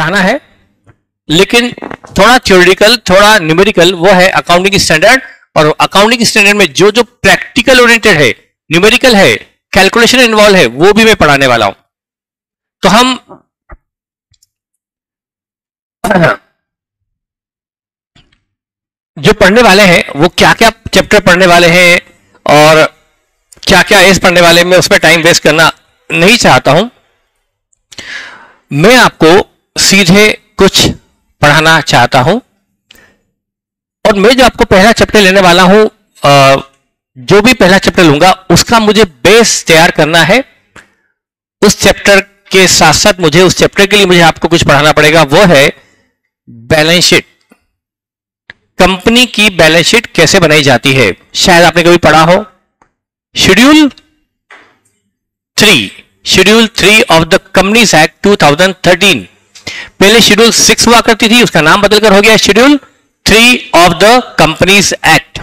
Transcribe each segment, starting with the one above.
पढ़ाना है, लेकिन थोड़ा थ्योरेटिकल थोड़ा न्यूमेरिकल, वो है अकाउंटिंग स्टैंडर्ड। और अकाउंटिंग स्टैंडर्ड में जो जो प्रैक्टिकल ओरिएंटेड है, न्यूमेरिकल है, कैलकुलेशन इन्वॉल्व है, वो भी मैं पढ़ाने वाला हूं। तो हम जो पढ़ने वाले हैं वो क्या क्या चैप्टर पढ़ने वाले हैं और क्या क्या एज पढ़ने वाले, मैं उसमें टाइम वेस्ट करना नहीं चाहता हूं। मैं आपको सीधे कुछ पढ़ाना चाहता हूं। और मैं जो आपको पहला चैप्टर लेने वाला हूं, जो भी पहला चैप्टर लूंगा उसका मुझे बेस तैयार करना है। उस चैप्टर के साथ साथ मुझे उस चैप्टर के लिए मुझे आपको कुछ पढ़ाना पड़ेगा, वो है बैलेंस शीट। कंपनी की बैलेंस शीट कैसे बनाई जाती है, शायद आपने कभी पढ़ा हो। Schedule 3 of the companies act 2013। पहले शेड्यूल 6 हुआ करती थी, उसका नाम बदलकर हो गया schedule 3 of the companies act.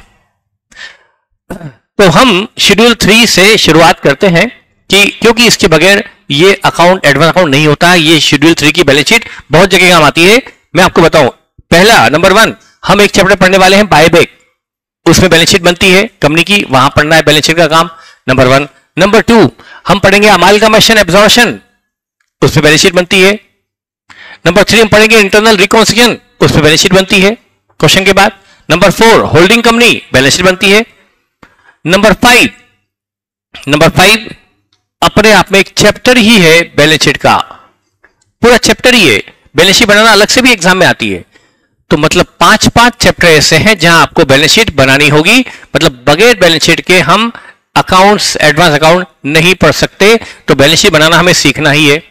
तो हम शेड्यूल 3 से शुरुआत करते हैं कि क्योंकि इसके बगैर ये अकाउंट एडवांस अकाउंट नहीं होता। ये शेड्यूल 3 की बैलेंस शीट बहुत जगह काम आती है। मैं आपको बताऊं, पहला नंबर 1 हम एक चैप्टर पढ़ने वाले हैं बायबैक, उसमें बैलेंस शीट बनती है कंपनी की, वहां पढ़ना है बैलेंस शीट का काम, नंबर 1। नंबर 2 हम पढ़ेंगे अमालगमेशन एब्जॉर्प्शन, उसमें बैलेंस शीट बनती है। नंबर 3 हम पढ़ेंगे इंटरनल रिकॉन्सिलिएशन, उसमें बैलेंस शीट बनती है क्वेश्चन के बाद। Number 4 holding company, balance sheet बनती है। नंबर 5 अपने आप में एक चैप्टर ही है बैलेंस शीट का, पूरा चैप्टर ही है। बैलेंस शीट बनाना अलग से भी एग्जाम में आती है। तो मतलब 5 चैप्टर ऐसे हैं जहां आपको बैलेंस शीट बनानी होगी। मतलब बगैर बैलेंस शीट के हम अकाउंट्स एडवांस अकाउंट नहीं पढ़ सकते। तो बैलेंस शीट बनाना हमें सीखना ही है।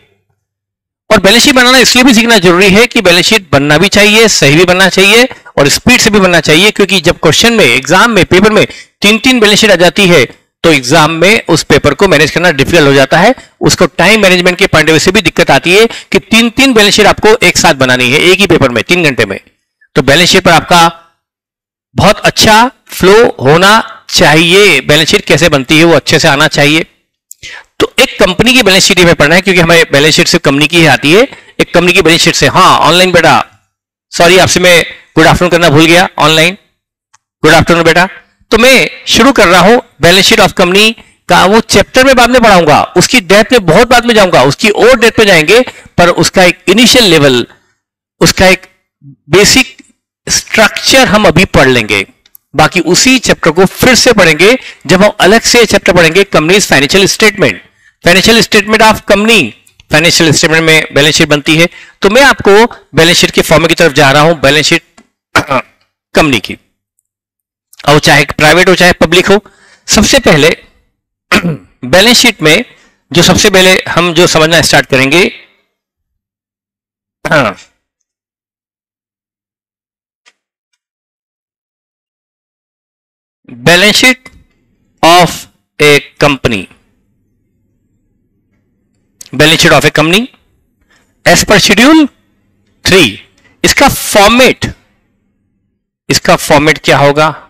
और बैलेंस शीट बनाना इसलिए भी सीखना जरूरी है कि बैलेंस शीट बनना भी चाहिए, सही भी बनना चाहिए और स्पीड से भी बनना चाहिए। क्योंकि जब क्वेश्चन में, एग्जाम में, पेपर में 3 बैलेंस शीट आ जाती है तो एग्जाम में उस पेपर को मैनेज करना डिफिकल्ट हो जाता है। उसको टाइम मैनेजमेंट के पॉइंट ऑफ व्यू से भी दिक्कत आती है कि 3 बैलेंस शीट आपको एक साथ बनानी है एक ही पेपर में 3 घंटे में। तो बैलेंस शीट पर आपका बहुत अच्छा फ्लो होना चाहिए। बैलेंस शीट कैसे बनती है वो अच्छे से आना चाहिए। तो एक कंपनी की बैलेंस शीट में पढ़ना है, क्योंकि हमें बैलेंस शीट सिर्फ कंपनी की ही आती है। एक कंपनी की बैलेंस शीट से, हाँ ऑनलाइन बेटा, सॉरी आपसे मैं गुड आफ्टरनून करना भूल गया, ऑनलाइन गुड आफ्टरनून बेटा। तो मैं शुरू कर रहा हूं बैलेंस शीट ऑफ कंपनी का। वो चैप्टर में बाद में पढ़ाऊंगा, उसकी डेप्थ में बहुत बाद में जाऊंगा, उसकी और डेप्थ में जाएंगे, पर उसका एक इनिशियल लेवल, उसका एक बेसिक स्ट्रक्चर हम अभी पढ़ लेंगे। बाकी उसी चैप्टर को फिर से पढ़ेंगे जब हम अलग से चैप्टर पढ़ेंगे companies financial statement, financial statement of company. Financial statement में बैलेंस शीट बनती है। तो मैं आपको बैलेंस शीट के फॉर्मेट की तरफ जा रहा हूं, बैलेंस शीट कंपनी की, और चाहे प्राइवेट हो चाहे पब्लिक हो। सबसे पहले बैलेंस शीट में जो सबसे पहले हम जो समझना स्टार्ट करेंगे, balance sheet of a company. Balance sheet of a company as per schedule 3। इसका फॉर्मेट क्या होगा,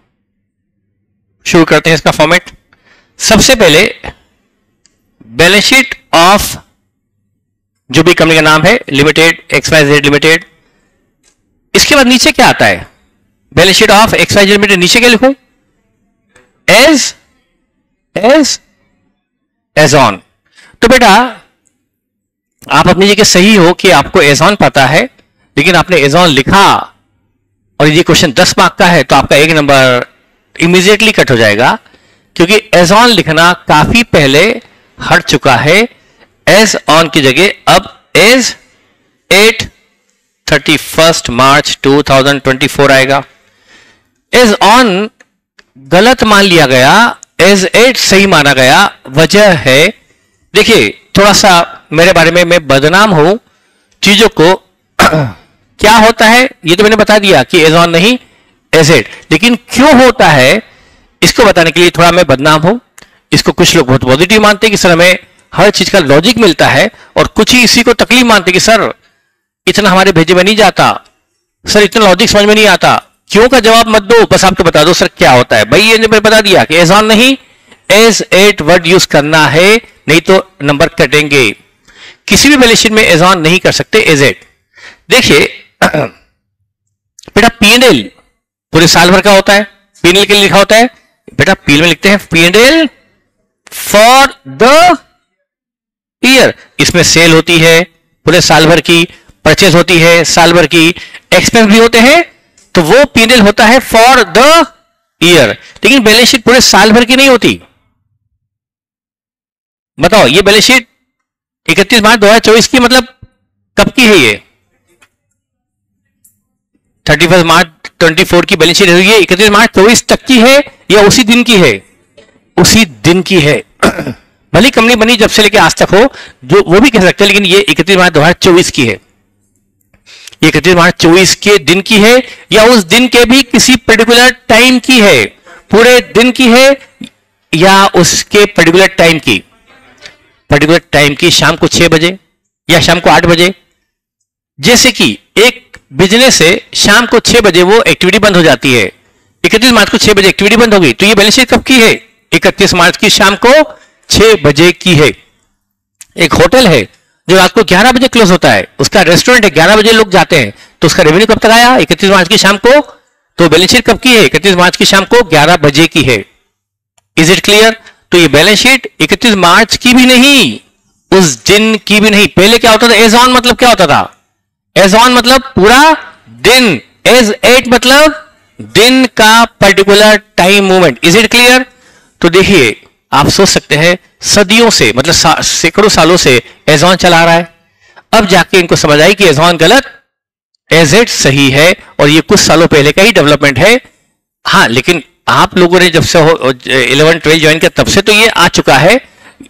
शुरू करते हैं इसका फॉर्मेट। सबसे पहले बैलेंस शीट ऑफ जो भी कंपनी का नाम है, लिमिटेड, XYZ लिमिटेड। इसके बाद नीचे क्या आता है, balance sheet of XYZ limited, नीचे क्या लिखूं, एज ऑन। तो बेटा आप अपनी जगह सही हो कि आपको एज ऑन पता है, लेकिन आपने एज ऑन लिखा और ये क्वेश्चन 10 मार्क का है तो आपका 1 नंबर इमीडिएटली कट हो जाएगा, क्योंकि एज ऑन लिखना काफी पहले हट चुका है। एज ऑन की जगह अब एज 31 मार्च 2024 आएगा। एज ऑन गलत मान लिया गया, एज 8 सही माना गया। वजह है, देखिए थोड़ा सा मेरे बारे में मैं बदनाम हूं चीजों को क्या होता है ये तो मैंने बता दिया कि एज ऑन नहीं एज 8, लेकिन क्यों होता है इसको बताने के लिए थोड़ा मैं बदनाम हूं। इसको कुछ लोग बहुत पॉजिटिव मानते हैं कि सर हमें हर चीज का लॉजिक मिलता है, और कुछ ही इसी को तकलीफ मानते हैं कि सर इतना हमारे भेजे में नहीं जाता, सर इतना लॉजिक समझ में नहीं आता। क्यों का जवाब मत दो, बस आपको बता दो सर क्या होता है। भाई ये मैंने बता दिया कि एज ऑन नहीं एज 8 वर्ड यूज करना है, नहीं तो नंबर कटेंगे। किसी भी बैलेंस शीट में एज ऑन नहीं कर सकते, एज 8। देखिए बेटा P&L पूरे साल भर का होता है, P&L के लिए लिखा होता है बेटा, P&L में लिखते हैं P&L फॉर द ईयर। इसमें सेल होती है पूरे साल भर की, परचेज होती है साल भर की, एक्सपेंस भी होते हैं, तो वो P&L होता है फॉर द ईयर। लेकिन बैलेंस शीट पूरे साल भर की नहीं होती। बताओ ये बैलेंस शीट 31 मार्च 2024 की मतलब कब की है? ये 31 मार्च 24 की बैलेंस शीट है, ये 31 मार्च 24 तक की है या उसी दिन की है? उसी दिन की है। भली कंपनी बनी जब से लेके आज तक हो, जो वो भी कह सकते हैं, लेकिन ये 31 मार्च 2024 की है। 31 मार्च 24 के दिन की है या उस दिन के भी किसी पर्टिकुलर टाइम की है? पूरे दिन की है या उसके पर्टिकुलर टाइम की? पर्टिकुलर टाइम की, शाम को 6 बजे या शाम को 8 बजे। जैसे कि एक बिजनेस से शाम को 6 बजे वो एक्टिविटी बंद हो जाती है, 31 मार्च को 6 बजे एक्टिविटी बंद होगी, तो ये बैलेंस शीट कब की है? 31 मार्च की शाम को 6 बजे की है। एक होटल है जो रात को 11 बजे क्लोज होता है, उसका रेस्टोरेंट है, 11 बजे लोग जाते हैं, तो उसका रेवेन्यू कब तक आया? 31 मार्च की शाम को। तो बैलेंस शीट कब की है? 31 मार्च की शाम को 11 बजे की है। Is it clear? तो ये बैलेंस शीट 31 मार्च की भी नहीं, उस दिन की भी नहीं। पहले क्या होता था? एज ऑन मतलब क्या होता था? एज ऑन मतलब पूरा दिन, एज एट मतलब दिन का particular time movement. Is it clear? तो देखिए आप सोच सकते हैं सदियों से, मतलब सैकड़ों सालों से एज ऑन चला रहा है, अब जाके इनको समझ आई कि एज ऑन गलत, एज एट सही है, और ये कुछ सालों पहले का ही डेवलपमेंट है। हाँ, लेकिन आप लोगों ने जब से 11-12 ज्वाइन किया तब से तो ये आ चुका है।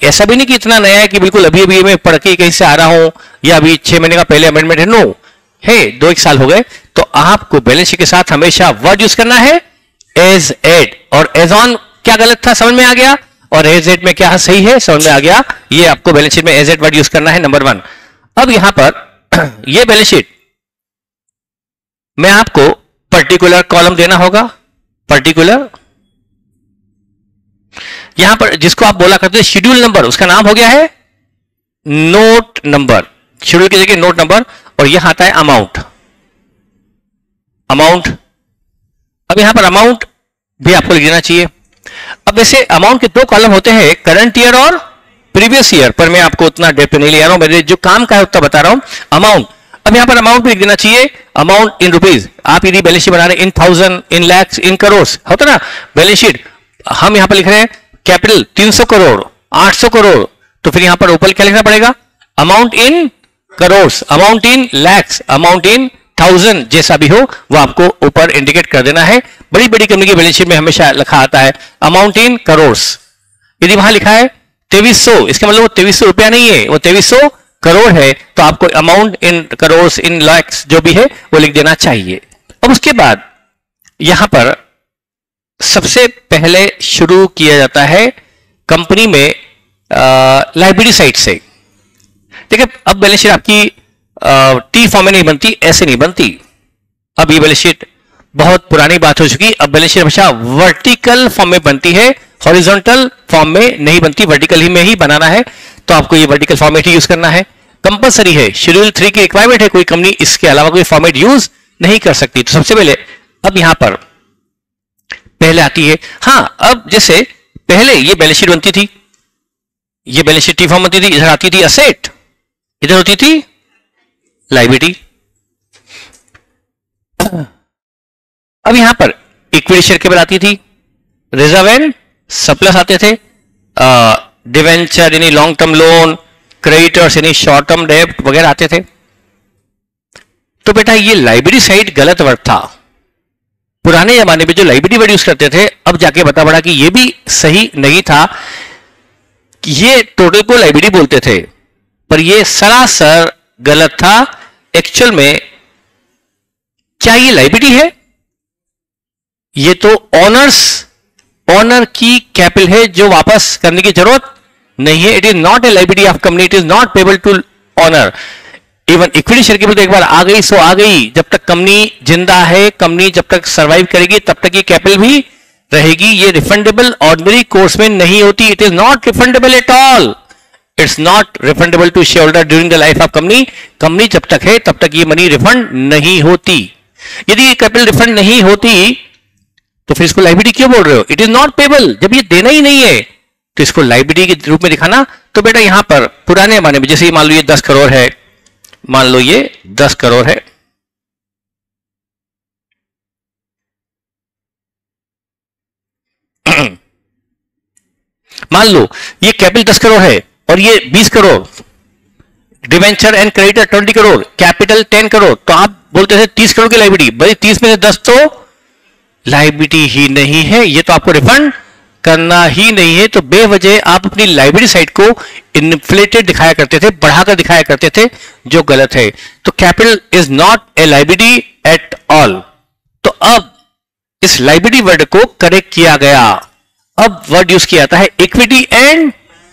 ऐसा भी नहीं कि इतना नया है कि बिल्कुल अभी अभी मैं पढ़ के कहीं से आ रहा हूं या अभी 6 महीने का पहले अमेंडमेंट है। नो है, 2-1 साल हो गए। तो आपको बैलेंस शीट के साथ हमेशा वर्ड यूज करना है एज एट, और एज ऑन क्या गलत था समझ में आ गया, और एज एट में क्या सही है समझ में आ गया। ये आपको बैलेंस शीट में एज एट वर्ड यूज करना है, नंबर 1। अब यहां पर ये बैलेंस शीट में आपको पर्टिकुलर कॉलम देना होगा, पर्टिकुलर, यहां पर जिसको आप बोला करते हैं शेड्यूल नंबर, उसका नाम हो गया है नोट नंबर। शेड्यूल की जगह नोट नंबर, और यहां आता है अमाउंट। अमाउंट, अब यहां पर अमाउंट भी आपको लिख देना चाहिए। अब वैसे अमाउंट के 2 कॉलम होते हैं, करंट ईयर और प्रीवियस ईयर, पर मैं आपको उतना डेप्थ नहीं ले रहा हूं, मेरे जो काम का है उतना बता रहा हूं। अमाउंट, अब यहां पर अमाउंट भी लिख देना चाहिए, अमाउंट इन रुपीज। आप यदि बैलेंस शीट बना रहे हैं इन 1000, इन लैक्स, इन करोड़, होता ना बैलेंस शीट, हम यहां पर लिख रहे हैं कैपिटल 300 करोड़, 800 करोड़, तो फिर यहां पर ऊपर क्या लिखना पड़ेगा? Amount in crore, amount in lakhs, amount in 1000, जैसा भी हो वो आपको ऊपर इंडिकेट कर देना है। बड़ी बड़ी कंपनी की बैलेंस शीट में हमेशा लिखा आता है अमाउंट इन करोड़। यदि वहां लिखा है 2300, इसका मतलब वो 2300 रुपया नहीं है, वो 2300 करोड़ है, तो आपको अमाउंट इन करोड़, इन लैक्स जो भी है वो लिख देना चाहिए। अब उसके बाद यहां पर सबसे पहले शुरू किया जाता है कंपनी में लायबिलिटी साइड से। देखिए अब बैलेंस शीट आपकी टी फॉर्म में नहीं बनती, ऐसे नहीं बनती। अब ये बैलेंस शीट बहुत पुरानी बात हो चुकी, अब बैलेंस शीट हमेशा वर्टिकल फॉर्म में बनती है, हॉरिजॉन्टल फॉर्म में नहीं बनती, वर्टिकल ही में ही बनाना है। तो आपको ये वर्टिकल फॉर्मेट ही यूज करना है, कंपलसरी है, शेड्यूल 3 की रिक्वायरमेंट है, कोई कंपनी इसके अलावा कोई फॉर्मेट यूज नहीं कर सकती। तो सबसे पहले अब यहां पर पहले आती है, हाँ अब जैसे पहले ये बैलेंस शीट बनती थी, ये बैलेंस शीट टी फॉर्म बनती थी, इधर आती थी असेट, इधर होती थी लायबिलिटी। अब यहां पर इक्विटी शेयर केवल आती थी, रिजर्व एंड सरप्लस आते थे, डिवेंचर यानी लॉन्ग टर्म लोन, क्रेडिटर्स यानी शॉर्ट टर्म डेब्ट वगैरह आते थे। तो बेटा ये लायबिलिटी साइड गलत वर्ड था। पुराने जमाने में जो लायबिलिटी वर्ड यूज करते थे, अब जाके बता पड़ा कि ये भी सही नहीं था। ये टोटल को लायबिलिटी बोलते थे, पर ये सरासर गलत था। एक्चुअल में क्या ये लायबिलिटी है? ये तो ऑनर की कैपिटल है जो वापस करने की जरूरत नहीं है। It is not a liability of company, it is not payable to owner. Even equity share capital तो एक बार आ गई सो आ गई, जब तक कंपनी जिंदा है, कंपनी जब तक सरवाइव करेगी तब तक ये कैपिटल भी रहेगी। ये रिफंडेबल ऑर्डिनरी कोर्स में नहीं होती, it is not refundable at all, it's not refundable to shareholder during the life of company. Company जब तक है तब तक ये मनी रिफंड नहीं होती। यदि ये कैपिटल रिफंड नहीं होती तो फिर इसको लायबिलिटी क्यों बोल रहे हो? It is not payable. जब ये देना ही नहीं है तो इसको लायबिलिटी के रूप में दिखाना। तो बेटा यहां पर पुराने जमाने में जैसे मान लो ये 10 करोड़ है, मान लो ये 10 करोड़ है, मान लो ये कैपिटल 10 करोड़ है और ये 20 crore, debenture and creditor 20 crore, capital 10 crore, तो आप बोलते थे 30 करोड़ की लायबिलिटी। भाई 30 में से 10 तो लायबिलिटी ही नहीं है, ये तो आपको रिफंड करना ही नहीं है। तो बेवजह आप अपनी लायबिलिटी साइड को इन्फ्लेटेड दिखाया करते थे, बढ़ाकर दिखाया करते थे, जो गलत है। तो capital is not a liability at all. तो अब इस लायबिलिटी वर्ड को करेक्ट किया गया। अब वर्ड यूज किया जाता है equity and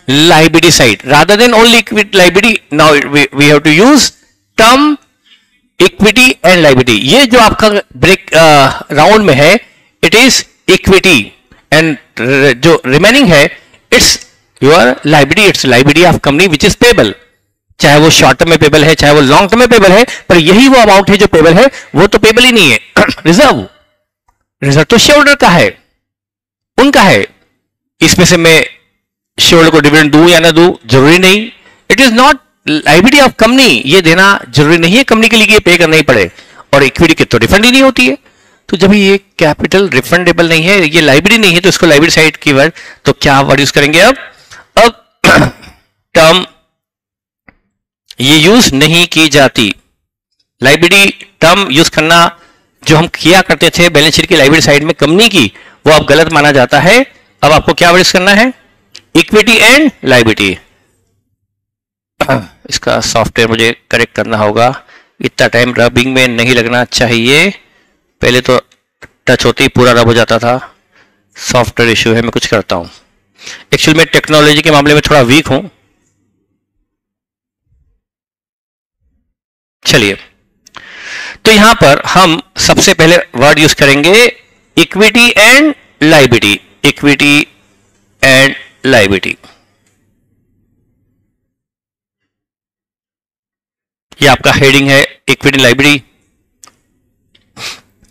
liability side rather than only equity liability. Now we have to use term equity and liability. ये जो आपका ब्रेक राउंड में है इट इज इक्विटी एंड जो रिमेनिंग है it's your liability, it's liability of company which is payable. चाहे वो short term में पेबल है, चाहे वो लॉन्ग टर्म में पेबल है, पर यही वो अमाउंट है जो पेबल है, वो तो पेबल ही नहीं है। रिजर्व, रिजर्व तो शेयर होल्डर का है, उनका है। इसमें से मैं शेयर होल्डर को डिविडेंड दूं या ना दूं जरूरी नहीं। It is not liability of company, ये देना जरूरी नहीं है कंपनी के लिए ये पे करना ही पड़े। और इक्विटी की तो रिफंड ही नहीं होती है। तो जब ये कैपिटल रिफंडेबल नहीं है, ये लायबिलिटी नहीं है, तो इसको लायबिलिटी साइड की वर्ड तो क्या वर्ड यूज करेंगे? अब टर्म ये यूज नहीं की जाती। लायबिलिटी टर्म यूज करना जो हम किया करते थे बैलेंस शीट की लायबिलिटी साइड में कंपनी की, वो अब गलत माना जाता है। अब आपको क्या वर्ड यूज करना है? Equity and liability. इसका सॉफ्टवेयर मुझे करेक्ट करना होगा, इतना टाइम रबिंग में नहीं लगना चाहिए। पहले तो टच होते ही पूरा रब हो जाता था। सॉफ्टवेयर इश्यू है, मैं कुछ करता हूं। एक्चुअली मैं टेक्नोलॉजी के मामले में थोड़ा वीक हूं। चलिए, तो यहां पर हम सबसे पहले वर्ड यूज करेंगे equity and liability. Equity and liability, ये आपका हेडिंग है इक्विटी लायबिलिटी।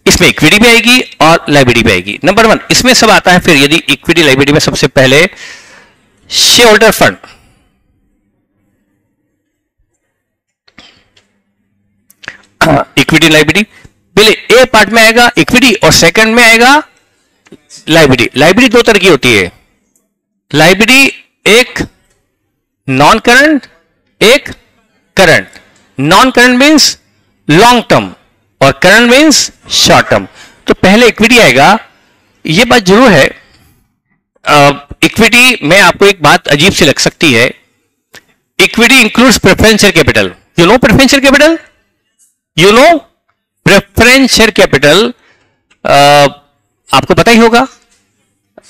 इसमें इक्विटी भी आएगी और लायबिलिटी भी आएगी। नंबर 1 इसमें सब आता है। फिर यदि इक्विटी लायबिलिटी में सबसे पहले share holder fund, equity liability पहले ए पार्ट में आएगा इक्विटी और सेकंड में आएगा लायबिलिटी। लायबिलिटी दो तरह की होती है। लायबिलिटी एक नॉन करंट, एक current. Non current means long term और करंट मींस शॉर्ट टर्म। तो पहले इक्विटी आएगा। यह बात जरूर है, इक्विटी में आपको एक बात अजीब सी लग सकती है। Equity includes preference share capital. You know preference share capital? You know preference share capital आपको पता ही होगा।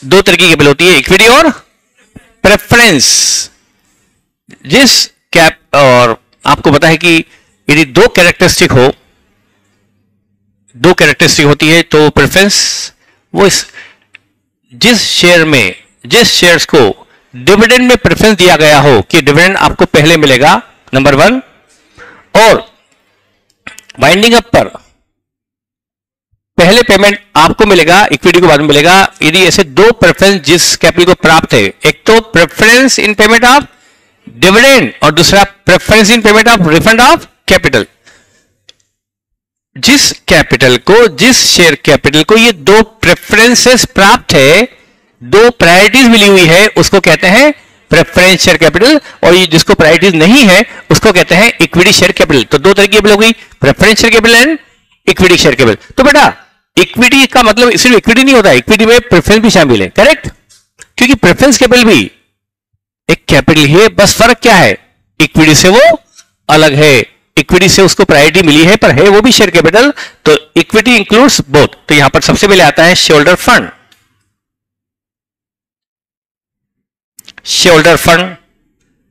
दो तरह की कैपिटल होती है, इक्विटी और प्रेफरेंस। जिस कैप और आपको पता है कि यदि दो कैरेक्टरिस्टिक हो, दो कैरेक्टरिस्टिक होती है तो प्रेफरेंस वो जिस शेयर में, जिस शेयर्स को डिविडेंड में प्रेफरेंस दिया गया हो कि डिविडेंड आपको पहले मिलेगा, नंबर 1, और वाइंडिंग अप पर पहले पेमेंट आपको मिलेगा, इक्विटी को बाद में मिलेगा। यदि ऐसे दो प्रेफरेंस जिस कैपिटल को प्राप्त है, एक तो preference in payment of dividend और दूसरा preference in payment of refund of capital. जिस कैपिटल को, जिस शेयर कैपिटल को ये दो प्रेफरेंसेस प्राप्त है, दो प्रायोरिटीज मिली हुई है, उसको कहते हैं प्रेफरेंस शेयर कैपिटल। और ये जिसको प्रायोरिटीज नहीं है उसको कहते हैं इक्विटी शेयर कैपिटल। तो दो तरह की कैपिटल हो गई, preference share capital and equity share capital. तो बेटा इक्विटी का मतलब सिर्फ इक्विटी नहीं होता, इक्विटी में प्रेफरेंस भी शामिल है, करेक्ट? क्योंकि प्रेफरेंस कैपिटल भी एक कैपिटल ही है, बस फर्क क्या है, इक्विटी से वो अलग है। इक्विटी से उसको प्रायोरिटी मिली है पर है वो भी शेयर कैपिटल। तो इक्विटी इंक्लूड्स बोथ। तो यहां पर सबसे पहले आता है shareholder fund. Shareholder fund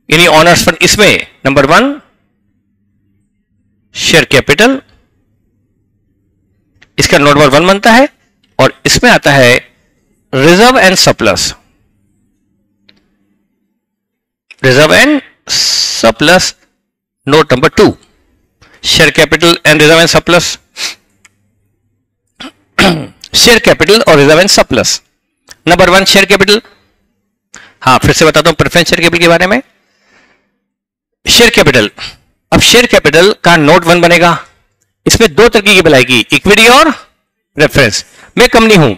यानी ऑनर्स फंड। इसमें नंबर 1 शेयर कैपिटल, इसका नोट नंबर 1 बनता है। और इसमें आता है reserve and surplus. Reserve and surplus. Note number 2, share capital and reserve and surplus. Share capital और reserve and surplus. Number 1 share capital. हाँ, फिर से बताता हूं प्रेफरेंस शेयर कैपिटल के बारे में। शेयर कैपिटल, अब शेयर कैपिटल का नोट 1 बनेगा। इसमें दो तरह की बिल आएगी, इक्विटी और रेफरेंस। मैं कंपनी हूं,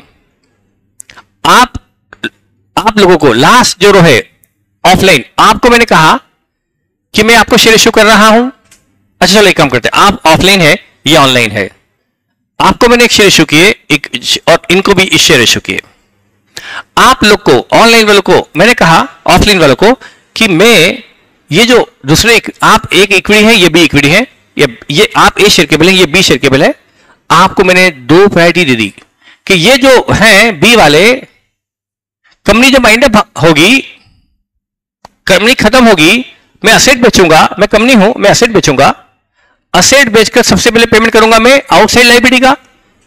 आप लोगों को लास्ट जो रो है ऑफलाइन, आपको मैंने कहा कि मैं आपको शेयर इश्यू कर रहा हूं। अच्छा चलो एक काम करते हैं, आप ऑफलाइन है, ये ऑनलाइन है। आपको मैंने एक शेयर इश्यू किए, और इनको भी इस शेयर इश्यू किए। आप लोग को, ऑनलाइन वालों को मैंने कहा, ऑफलाइन वालों को, कि मैं ये जो दूसरे, आप एक इक्विटी है, ये बी इक्विटी है, ये आप ए शेयर केबल है, ये बी शेयर केबल है। आपको मैंने दो प्रायोरिटी दे दी कि ये जो है बी वाले, कंपनी जब माइंड अप होगी, कंपनी खत्म होगी, मैं असेट बेचूंगा, मैं कंपनी हूं, मैं असेट बेचूंगा। असेट बेचकर सबसे पहले पेमेंट करूंगा मैं आउटसाइड लायबिलिटी का,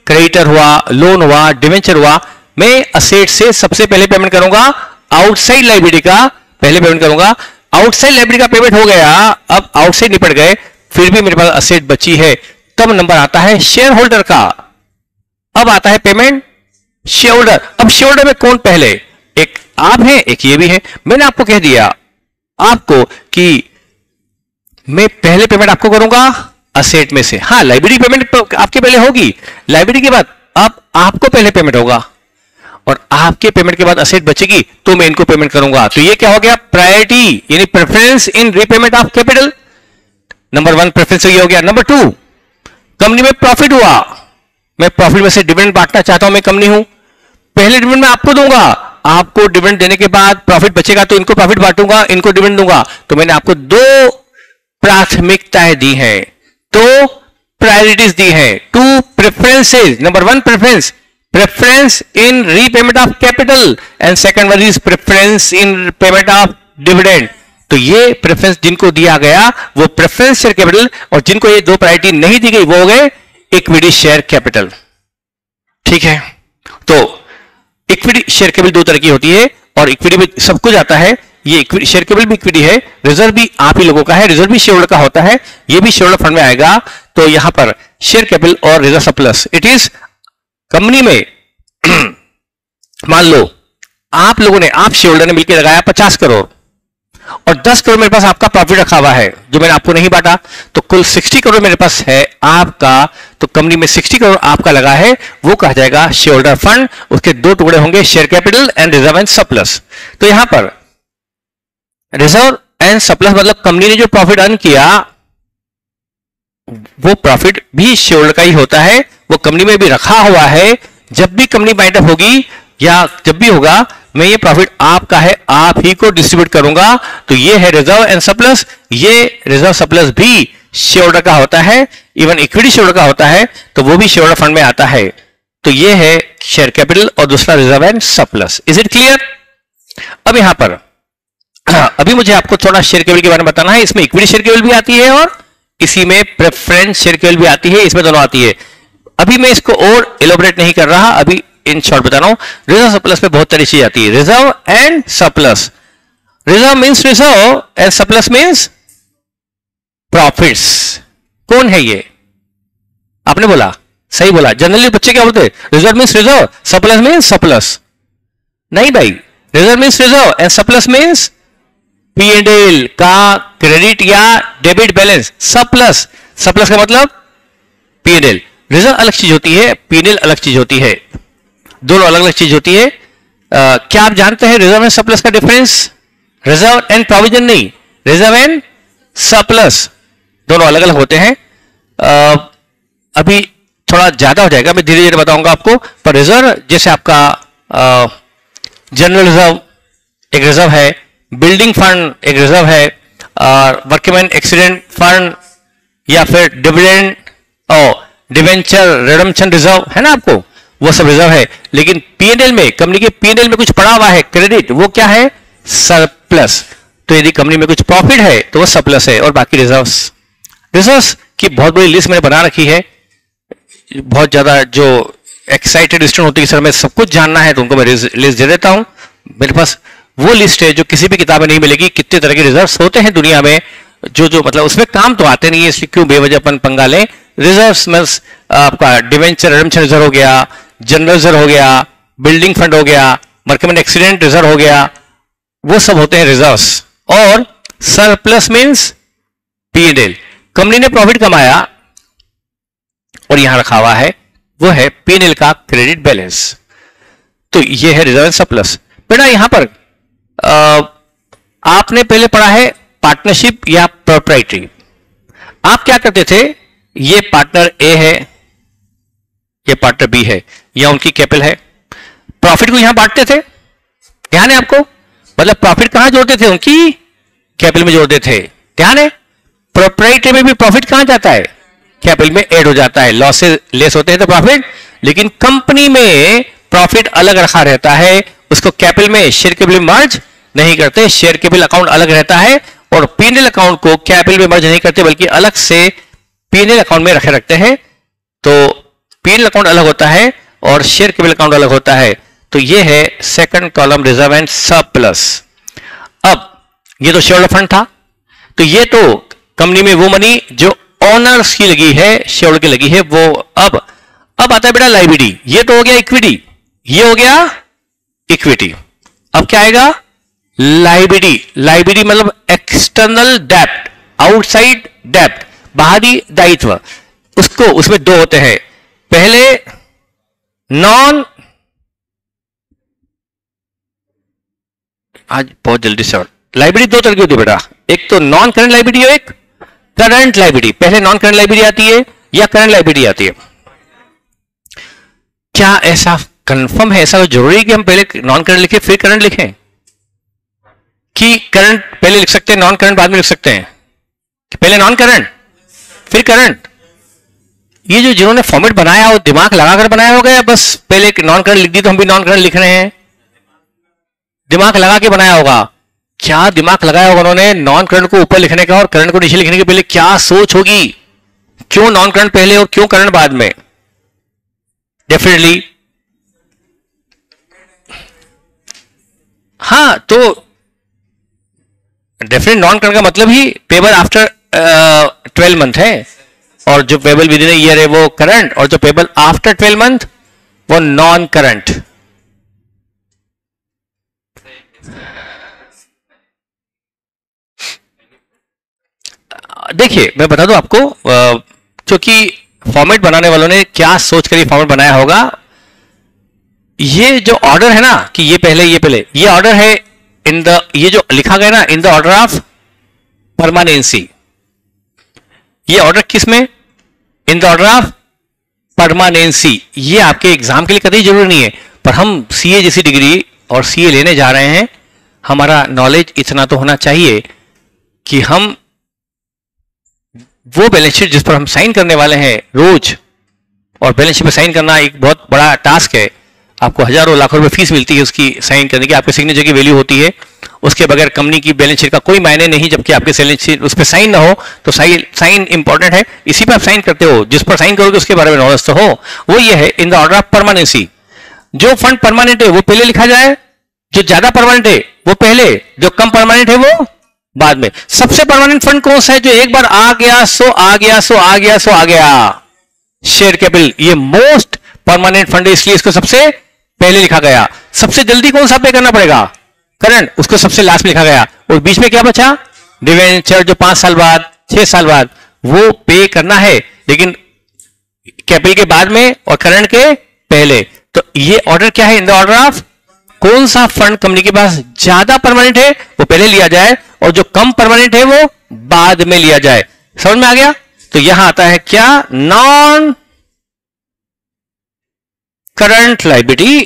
क्रेडिटर हुआ, लोन हुआ, डिवेंचर हुआ, मैं असेट से सबसे पहले पेमेंट करूंगा आउटसाइड लायबिलिटी का, पहले पेमेंट करूंगा। आउटसाइड लायबिलिटी का पेमेंट हो गया, अब आउटसाइड निपट गए, फिर भी मेरे पास असेट बची है, तब नंबर आता है शेयर होल्डर का। अब आता है पेमेंट शेयर होल्डर। अब शेयर होल्डर में कौन पहले, एक आप हैं, एक ये भी है। मैंने आपको कह दिया आपको कि मैं पहले पेमेंट आपको करूंगा असेट में से। हाँ, लायबिलिटी पेमेंट आपके पहले होगी, लायबिलिटी के बाद अब आपको पहले पेमेंट होगा, और आपके पेमेंट के बाद असेट बचेगी तो मैं इनको पेमेंट करूंगा। तो ये क्या हो गया, प्रायोरिटी यानी preference in repayment of capital. Number 1 preference ये हो गया। नंबर 2, कंपनी में प्रॉफिट हुआ, मैं प्रॉफिट में से डिविडेंड बांटना चाहता हूं, मैं कंपनी हूं, पहले डिविडेंड मैं आपको दूंगा, आपको डिविडेंड देने के बाद प्रॉफिट बचेगा तो इनको प्रॉफिट बांटूंगा, इनको डिविडेंड दूंगा। तो मैंने आपको दो प्राथमिकताएं दी हैं, तो प्रायोरिटीज दी हैं, 2 preferences. Number 1 preference, preference in repayment of capital, and second one is preference in payment of dividend. तो ये प्रेफरेंस जिनको दिया गया वो प्रेफरेंस शेयर कैपिटल, और जिनको ये दो प्रायोरिटी नहीं दी गई वो हो गए इक्विटी शेयर कैपिटल। ठीक है, तो इक्विटी शेयर कैपिटल दो तरह की होती है, और इक्विटी में सब कुछ आता है। ये इक्विटी शेयर कैपिटल भी इक्विटी है, रिजर्व भी आप ही लोगों का है, रिजर्व भी शेयर होल्डर का होता है, ये भी शेयर होल्डर फंड में आएगा। तो यहां पर शेयर कैपिटल और reserve surplus, it is company में मान लो आप लोगों ने, आप शेयर होल्डर ने मिलकर लगाया 50 करोड़, और 10 करोड़ मेरे पास आपका प्रॉफिट रखा हुआ है जो मैंने आपको नहीं बांटा, तो कुल 60 करोड़ मेरे पास है आपका। तो कंपनी में 60 करोड़ आपका लगा है, वो कहा जाएगा शेयर होल्डर फंड। उसके दो टुकड़े होंगे, share capital and reserve and surplus. तो यहां पर रिजर्व एंड सरप्लस मतलब कंपनी ने जो प्रॉफिट अर्न किया वो प्रॉफिट भी शेयर होल्डर का ही होता है, वो कंपनी में भी रखा हुआ है। जब भी कंपनी बाइंड अप होगी या जब भी होगा, मैं ये प्रॉफिट आपका है, आप ही को डिस्ट्रीब्यूट करूंगा। तो ये है रिजर्व एंड सरप्लस। ये रिजर्व सरप्लस भी शेयर होल्डर का होता है, इवन इक्विटी शेयर होल्डर का होता है, तो वो भी शेयर होल्डर फंड में आता है। तो ये है शेयर कैपिटल और दूसरा reserve and surplus. Is it clear? अब यहां पर अभी मुझे आपको थोड़ा शेयर कैपिटल के बारे में बताना है। इसमें इक्विटी शेयर कैपिटल भी आती है और इसी में प्रेफरेंस शेयर कैपिटल भी आती है, इसमें दोनों आती है। अभी मैं इसको और एलोबरेट नहीं कर रहा, अभी इन शॉर्ट बता रहा हूं। रिजर्व सरप्लस में बहुत सारी चीज आती है, reserve and surplus. Reserve means reserve and surplus means profits. कौन है ये? आपने बोला, सही बोला। जनरली बच्चे क्या बोलते हैं? Reserve means reserve, surplus means surplus. नहीं भाई, reserve means reserve and surplus means P&L का क्रेडिट या डेबिट बैलेंस। सरप्लस, सरप्लस का मतलब P&L। रिजर्व अलग चीज होती है, P&L अलग चीज होती है, दोनों अलग अलग चीज होती है। क्या आप जानते हैं रिजर्व एंड सरप्लस का डिफरेंस? रिजर्व एंड प्रोविजन नहीं, रिजर्व एंड सरप्लस दोनों अलग अलग होते हैं। अभी थोड़ा ज्यादा हो जाएगा, मैं धीरे धीरे बताऊंगा आपको। पर रिजर्व जैसे आपका जनरल रिजर्व एक रिजर्व है, बिल्डिंग फंड एक रिजर्व है, और वर्कमैन एक्सीडेंट फंड या फिर डिविडेंड और डिवेंचर रिडम्पशन रिजर्व है ना, आपको वो सब रिजर्व है। लेकिन P&L में, कंपनी के P&L में कुछ पड़ा हुआ है क्रेडिट, वो क्या है? सरप्लस। तो यदि कंपनी में कुछ प्रॉफिट है तो वो सरप्लस है, और बाकी रिजर्व्स। रिजर्व्स की बहुत बड़ी लिस्ट मैंने बना रखी है। बहुत ज्यादा जो एक्साइटेड स्टूडेंट होते हैं कि सर मैं सब कुछ जानना है, तो उनको मैं लिस्ट दे देता हूं। मेरे पास वो लिस्ट है जो किसी भी किताब में नहीं मिलेगी। कितने तरह के रिजर्व्स होते हैं दुनिया में, जो मतलब उसमें काम तो आते नहीं है, इसलिए क्यों बेवजह अपन पंगा लें। रिजर्व्स मींस आपका डिवेंचर रिडेम्पशन रिजर्व हो गया, जनरल रिजर्व हो गया, बिल्डिंग फंड हो गया, मर्केमेंट एक्सीडेंट रिजर्व हो गया, वो सब होते हैं रिजर्व्स। और सरप्लस मींस P&L, कंपनी ने प्रॉफिट कमाया और यहां रखा हुआ है, वो है P&L का क्रेडिट बैलेंस। तो ये है रिजर्व एंड सरप्लस। बेटा यहां पर आपने पहले पढ़ा है पार्टनरशिप या प्रोप्राइटरी। आप क्या करते थे, ये पार्टनर ए है, ये पार्टनर बी है, या उनकी कैपिटल है, प्रॉफिट को यहां बांटते थे। ध्यान है आपको, मतलब प्रॉफिट कहां जोड़ते थे, उनकी कैपिटल में जोड़ते थे। ध्यान है, प्रोप्राइटरी में भी प्रॉफिट कहां जाता है, कैपिटल में ऐड हो जाता है, लॉस से लेस होते हैं तो प्रॉफिट। लेकिन कंपनी में प्रॉफिट अलग रखा रहता है, उसको कैपिटल में शेयर कैपिटल में मर्ज नहीं करते, शेयर कैपिटल अकाउंट अलग रहता है, और P&L अकाउंट को कैपिटल में मर्ज नहीं करते बल्कि अलग से P&L अकाउंट में रखे रखते हैं। तो P&L अकाउंट अलग होता है और शेयर कैपिटल अकाउंट अलग होता है। तो ये है second column reserve and surplus. अब ये तो शेयर फंड था, तो ये तो कंपनी में वो मनी जो ओनर्स की लगी है, शेयर की लगी है, वो अब आता है बेटा लायबिलिटी। ये तो हो गया इक्विटी, ये हो गया इक्विटी। अब क्या आएगा, लायबिलिटी। लायबिलिटी मतलब एक्सटर्नल डेब्ट, आउटसाइड डेब्ट, बाहरी दायित्व। उसमें दो होते हैं, पहले नॉन, आज बहुत जल्दी से, लायबिलिटी दो तरह की होती है बेटा, एक तो नॉन करंट लायबिलिटी और एक करंट लायबिलिटी। पहले नॉन करंट लायबिलिटी आती है या करंट लायबिलिटी आती है। क्या ऐसा कंफर्म है, ऐसा जरूरी है कि हम पहले नॉन करंट लिखें फिर करंट लिखें, कि करंट पहले लिख सकते हैं नॉन करंट बाद में लिख सकते हैं, कि पहले नॉन करंट फिर करंट? ये जो जिन्होंने फॉर्मेट बनाया वो दिमाग लगाकर बनाया होगा या बस पहले नॉन करंट लिख दी तो हम भी नॉन करंट लिख रहे हैं? दिमाग लगा के बनाया होगा। क्या दिमाग लगाया होगा उन्होंने नॉन करंट को ऊपर लिखने का और करंट को नीचे लिखने के पहले? क्या सोच होगी, क्यों नॉन करंट पहले और क्यों करंट बाद में? डेफिनेटली हाँ, तो डेफिनेट नॉन करंट का मतलब ही पेबल आफ्टर 12 मंथ है, और जो पेबल विद इन ईयर है वो करंट, और जो पेबल आफ्टर 12 मंथ वो नॉन करंट। देखिए मैं बता दूं आपको, क्योंकि फॉर्मेट बनाने वालों ने क्या सोच कर ये फॉर्मेट बनाया होगा। ये जो ऑर्डर है ना, कि ये पहले ये ऑर्डर है इन द, ये जो लिखा गया ना, in the order of permanency. ये ऑर्डर किस में, in the order of permanency. ये आपके एग्जाम के लिए कभी जरूरी नहीं है, पर हम सीए जैसी डिग्री और सीए लेने जा रहे हैं, हमारा नॉलेज इतना तो होना चाहिए कि हम वो बैलेंस शीट जिस पर हम साइन करने वाले हैं रोज, और बैलेंस शीट में साइन करना एक बहुत बड़ा टास्क है, आपको हजारों लाखों रुपए फीस मिलती है उसकी साइन करने की, आपके सिग्नेचर की वैल्यू होती है, उसके बगैर कंपनी की बैलेंस शीट का कोई मायने नहीं, जबकि आपके बैलेंस शीट उस पर साइन ना हो तो साइन इंपॉर्टेंट है, इसी पर आप साइन करते हो, जिस पर साइन करोगे उसके बारे में नॉलेज तो हो। वो ये है in the order of permanency. जो फंड परमानेंट है वो पहले लिखा जाए, जो ज्यादा परमानेंट है वो पहले, जो कम परमानेंट है वो बाद में। सबसे परमानेंट फंड कौन सा है, जो एक बार आ गया सो आ गया सो आ गया सो आ गया? Share capital. ये मोस्ट परमानेंट फंड है, इसलिए इसको सबसे पहले लिखा गया। सबसे जल्दी कौन सा पे करना पड़ेगा, करंट, उसको सबसे लास्ट में लिखा गया। और बीच में क्या बचा, डिवेंचर, जो 5 साल बाद 6 साल बाद वो पे करना है, लेकिन कैपिटल के बाद में और करंट के पहले। तो ये ऑर्डर क्या है, इन द ऑर्डर ऑफ कौन सा फंड कंपनी के पास ज्यादा परमानेंट है वो पहले लिया जाए, और जो कम परमानेंट है वो बाद में लिया जाए। समझ में आ गया? तो यहां आता है क्या, non current liability,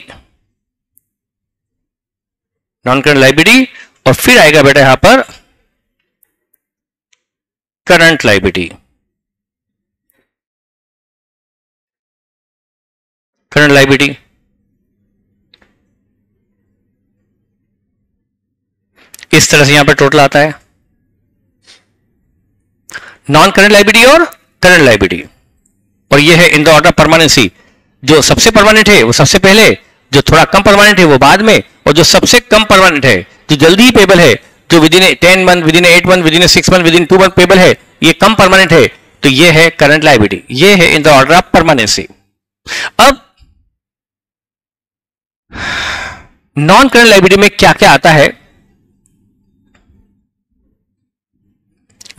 non current liability, और फिर आएगा बेटा यहां पर करंट लायबिलिटी। करंट लायबिलिटी इस तरह से यहां पर टोटल आता है, नॉन करंट लायबिलिटी और करंट लायबिलिटी, और ये है इन द ऑर्डर परमानेंसी। जो सबसे परमानेंट है वो सबसे पहले, जो थोड़ा कम परमानेंट है वो बाद में, और जो सबसे कम परमानेंट है जो जल्दी ही पेबल है, जो with in 10 month, with in 8 month, with in 6 month, with in 2 month payable है, ये कम परमानेंट है, तो ये है करंट लायबिलिटी, ये है in the order of permanency. अब नॉन करंट लायबिलिटी में क्या क्या आता है,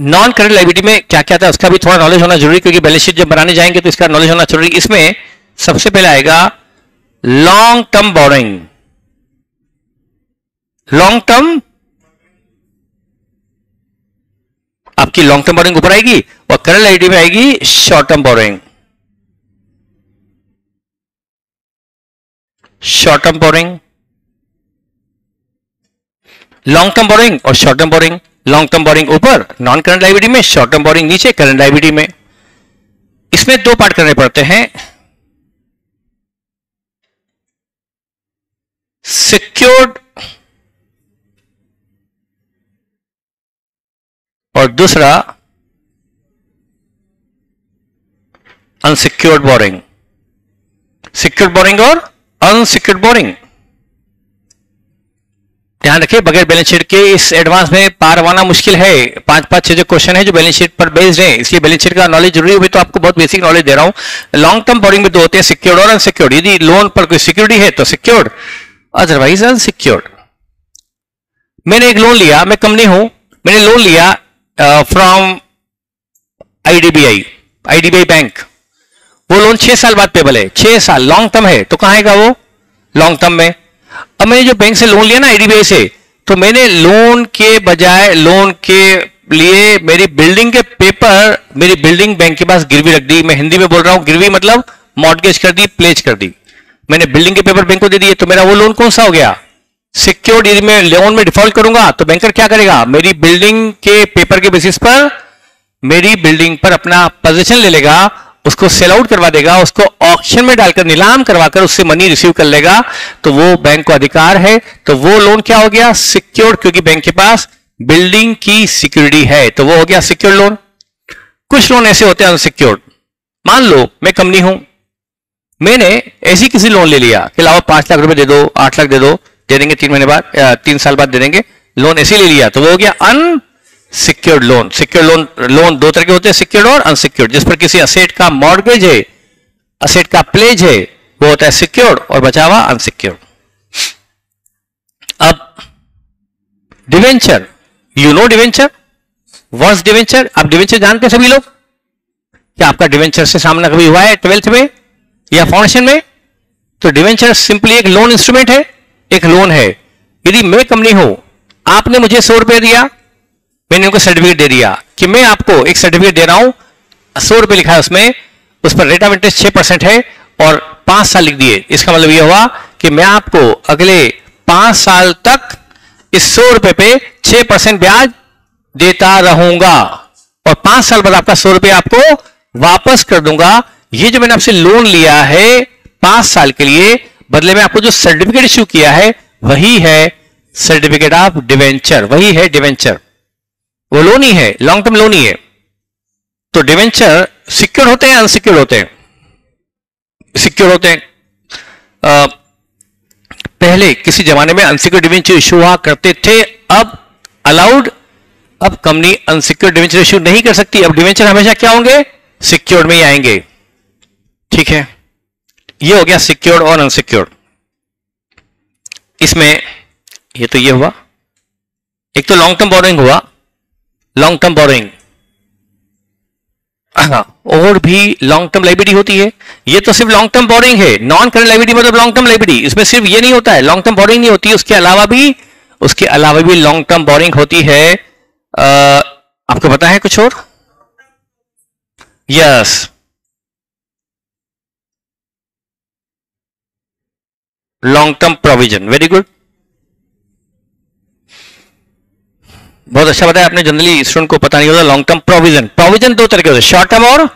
नॉन करंट लायबिलिटी में क्या क्या आता है उसका भी थोड़ा नॉलेज होना जरूरी, क्योंकि बैलेंस शीट जब बनाने जाएंगे तो इसका नॉलेज होना जरूरी। इसमें सबसे पहले आएगा long term borrowing, long term, आपकी लॉन्ग टर्म बोरोइंग ऊपर आएगी और करंट लायबिलिटी में आएगी short term borrowing, short term borrowing, long term borrowing और short term borrowing. Long term borrowing ऊपर नॉन करंट लायबिलिटी में, शॉर्ट टर्म बोरोइंग नीचे करंट लायबिलिटी में। इसमें दो पार्ट करने पड़ते हैं, सिक्योर्ड और दूसरा अनसिक्योर्ड बोरोइंग, सिक्योर्ड बोरोइंग और अनसिक्योर्ड बोरोइंग। ध्यान रखिए, बगैर बैलेंस शीट के इस एडवांस में पार आना मुश्किल है। 5-5 6 क्वेश्चन है जो बैलेंस शीट पर बेस्ड है, इसलिए बैलेंस शीट का नॉलेज जरूरी है। तो आपको बहुत बेसिक नॉलेज दे रहा हूं। लॉन्ग टर्म बोरोइंग में दो होते हैं, सिक्योर्ड और अनसिक्योर्ड। यदि लोन पर कोई सिक्योरिटी है तो सिक्योर्ड, अदरवाइज अनसिक्योर्ड। मैंने एक लोन लिया, मैं कंपनी हूं, मैंने लोन लिया फ्रॉम आईडीबीआई बैंक। वो लोन 6 साल बाद पेबल है, 6 साल लॉन्ग टर्म है, तो कहां आएगा वो, लॉन्ग टर्म में। अब मैंने जो बैंक से लोन लिया ना आईडीबीआई से, तो मैंने लोन के बजाय लोन के लिए मेरी बिल्डिंग के पेपर, मेरी बिल्डिंग बैंक के पास गिरवी रख दी। मैं हिंदी में बोल रहा हूं, गिरवी मतलब मॉर्गेज कर दी, प्लेज कर दी। मैंने बिल्डिंग के पेपर बैंक को दे दिए, तो मेरा वो लोन कौन सा हो गया, सिक्योर्ड। यदि मैं लोन में डिफॉल्ट करूंगा तो बैंकर क्या करेगा, मेरी बिल्डिंग के पेपर के बेसिस पर मेरी बिल्डिंग पर अपना पोजीशन ले लेगा, उसको सेल आउट करवा देगा, उसको ऑक्शन में डालकर नीलाम करवाकर उससे मनी रिसीव कर लेगा, तो वो बैंक को अधिकार है। तो वो लोन क्या हो गया, सिक्योर्ड, क्योंकि बैंक के पास बिल्डिंग की सिक्योरिटी है, तो वो हो गया सिक्योर्ड लोन। कुछ लोन ऐसे होते हैं अनसिक्योर्ड। मान लो मैं कंपनी हूं, मैंने ऐसी किसी लोन ले लिया कि लाओ 5 लाख रुपए दे दो, 8 लाख दे दो, दे देंगे 3 महीने बाद, 3 साल बाद दे देंगे, लोन ऐसे ले लिया, तो वो हो गया अनसिक्योर्ड लोन। सिक्योर्ड लोन दो तरह के होते हैं, सिक्योर्ड और अनसिक्योर्ड। जिस पर किसी असेट का मॉर्गेज है, असेट का प्लेज है, वो होता है सिक्योर्ड, और बचा हुआ अनसिक्योर्ड। अब debenture, you know debenture, what's debenture, आप डिवेंचर जानते हैं सभी लोग? क्या आपका डिवेंचर से सामना कभी हुआ है 12th में या फाउंडेशन में? तो डिवेंचर सिंपली एक लोन इंस्ट्रूमेंट है, एक लोन है। यदि मैं कंपनी हूं, आपने मुझे 100 रुपए दिया, मैंने उनको सर्टिफिकेट दे दिया कि मैं आपको एक सर्टिफिकेट दे रहा हूं, 100 रुपए लिखा है उसमें, उस पर रेट ऑफ इंटरेस्ट 6% है और 5 साल लिख दिए। इसका मतलब यह हुआ कि मैं आपको अगले 5 साल तक इस 100 रुपए पे 6% ब्याज देता रहूंगा और 5 साल बाद आपका 100 रुपए आपको वापस कर दूंगा। ये जो मैंने आपसे लोन लिया है 5 साल के लिए, बदले में आपको जो सर्टिफिकेट इश्यू किया है वही है सर्टिफिकेट ऑफ डिवेंचर, वही है डिवेंचर। वो लोन ही है, लॉन्ग टर्म लोन ही है। तो डिवेंचर सिक्योर होते हैं, अनसिक्योर होते हैं? सिक्योर होते हैं। पहले किसी जमाने में अनसिक्योर डिवेंचर इश्यू हुआ करते थे, अब अलाउड, अब कंपनी अनसिक्योर डिवेंचर इश्यू नहीं कर सकती। अब डिवेंचर हमेशा क्या होंगे, सिक्योर्ड में ही आएंगे। ठीक है, ये हो गया सिक्योर्ड और अनसिक्योर्ड। इसमें ये तो ये हुआ, एक तो लॉन्ग टर्म बोरोइंग हुआ, लॉन्ग टर्म बोरोइंग, और भी लॉन्ग टर्म लायबिलिटी होती है। ये तो सिर्फ लॉन्ग टर्म बोरोइंग है, नॉन करंट लायबिलिटी मतलब लॉन्ग टर्म लायबिलिटी। इसमें सिर्फ ये नहीं होता है, लॉन्ग टर्म बोरोइंग नहीं होती, उसके अलावा भी लॉन्ग टर्म बोरोइंग होती है। आपको पता है कुछ और? Yes, long term provision, very good, बहुत अच्छा बताया आपने। जनरली स्टूडेंट को पता नहीं होता लॉन्ग टर्म प्रोविजन। प्रोविजन दो तरह के होते हैं, शॉर्ट टर्म और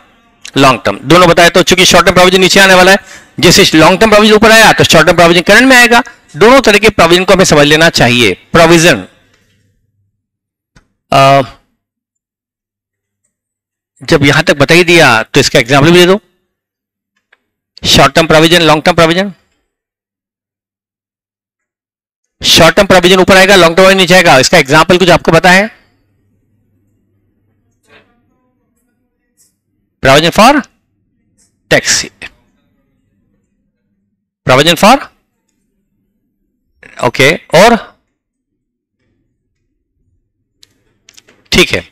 लॉन्ग टर्म, दोनों बताए। तो चूंकि शॉर्ट टर्म प्रोविजन नीचे आने वाला है, जैसे लॉन्ग टर्म प्रोविजन ऊपर आया तो शॉर्ट टर्म प्रोविजन करंट में आएगा। दोनों तरह के प्रोविजन को हमें समझ लेना चाहिए। प्रोविजन, जब यहां तक बता ही दिया तो इसका एग्जाम्पल भी दे दो। Short term provision, long term provision. Short term provision ऊपर आएगा, लॉन्ग टर्म नीचे आएगा। इसका एग्जाम्पल कुछ आपको पता है? Provision for tax, provision for okay, और ठीक है,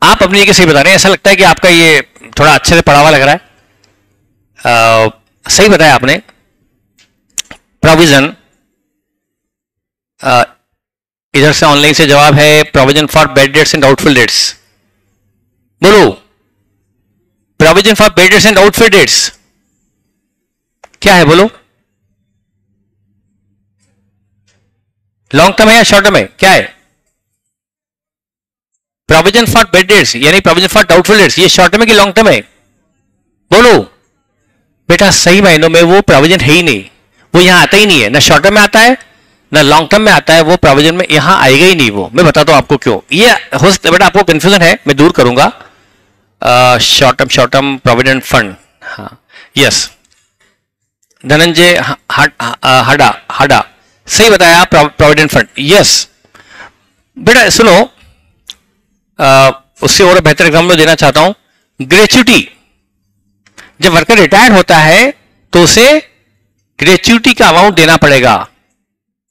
आप अपनी जगह सही बता रहे हैं। ऐसा लगता है कि आपका ये थोड़ा अच्छे से पढ़ा हुआ लग रहा है। सही बताया आपने। प्रोविजन, इधर से ऑनलाइन से जवाब है provision for bad debts and doubtful debts. बोलो, provision for bad debts and doubtful debts क्या है? बोलो, लॉन्ग टर्म है या शॉर्ट टर्म है? क्या है? प्रोविजन फॉर बैड डेट्स यानी प्रोविजन फॉर डाउटफुल डेट्स, ये शॉर्ट टर्म है कि लॉन्ग टर्म है? बोलो बेटा, सही मायनों में वो प्रोविजन है ही नहीं, वो यहां आता ही नहीं है, ना शॉर्ट टर्म में आता है ना लॉन्ग टर्म में आता है, वो प्रोविजन में यहां आएगा ही नहीं वो। मैं बताता हूं आपको क्यों। ये हो सकता है बेटा आपको कंफ्यूजन है, मैं दूर करूंगा। शॉर्ट टर्म प्रोविडेंट फंड, हाँ यस, धनंजय हाडा सही बताया, प्रोविडेंट फंड यस। बेटा सुनो, उससे और बेहतर एग्जाम्पल देना चाहता हूं। ग्रेच्युटी, जब वर्कर रिटायर होता है तो उसे ग्रेच्युटी का अमाउंट देना पड़ेगा।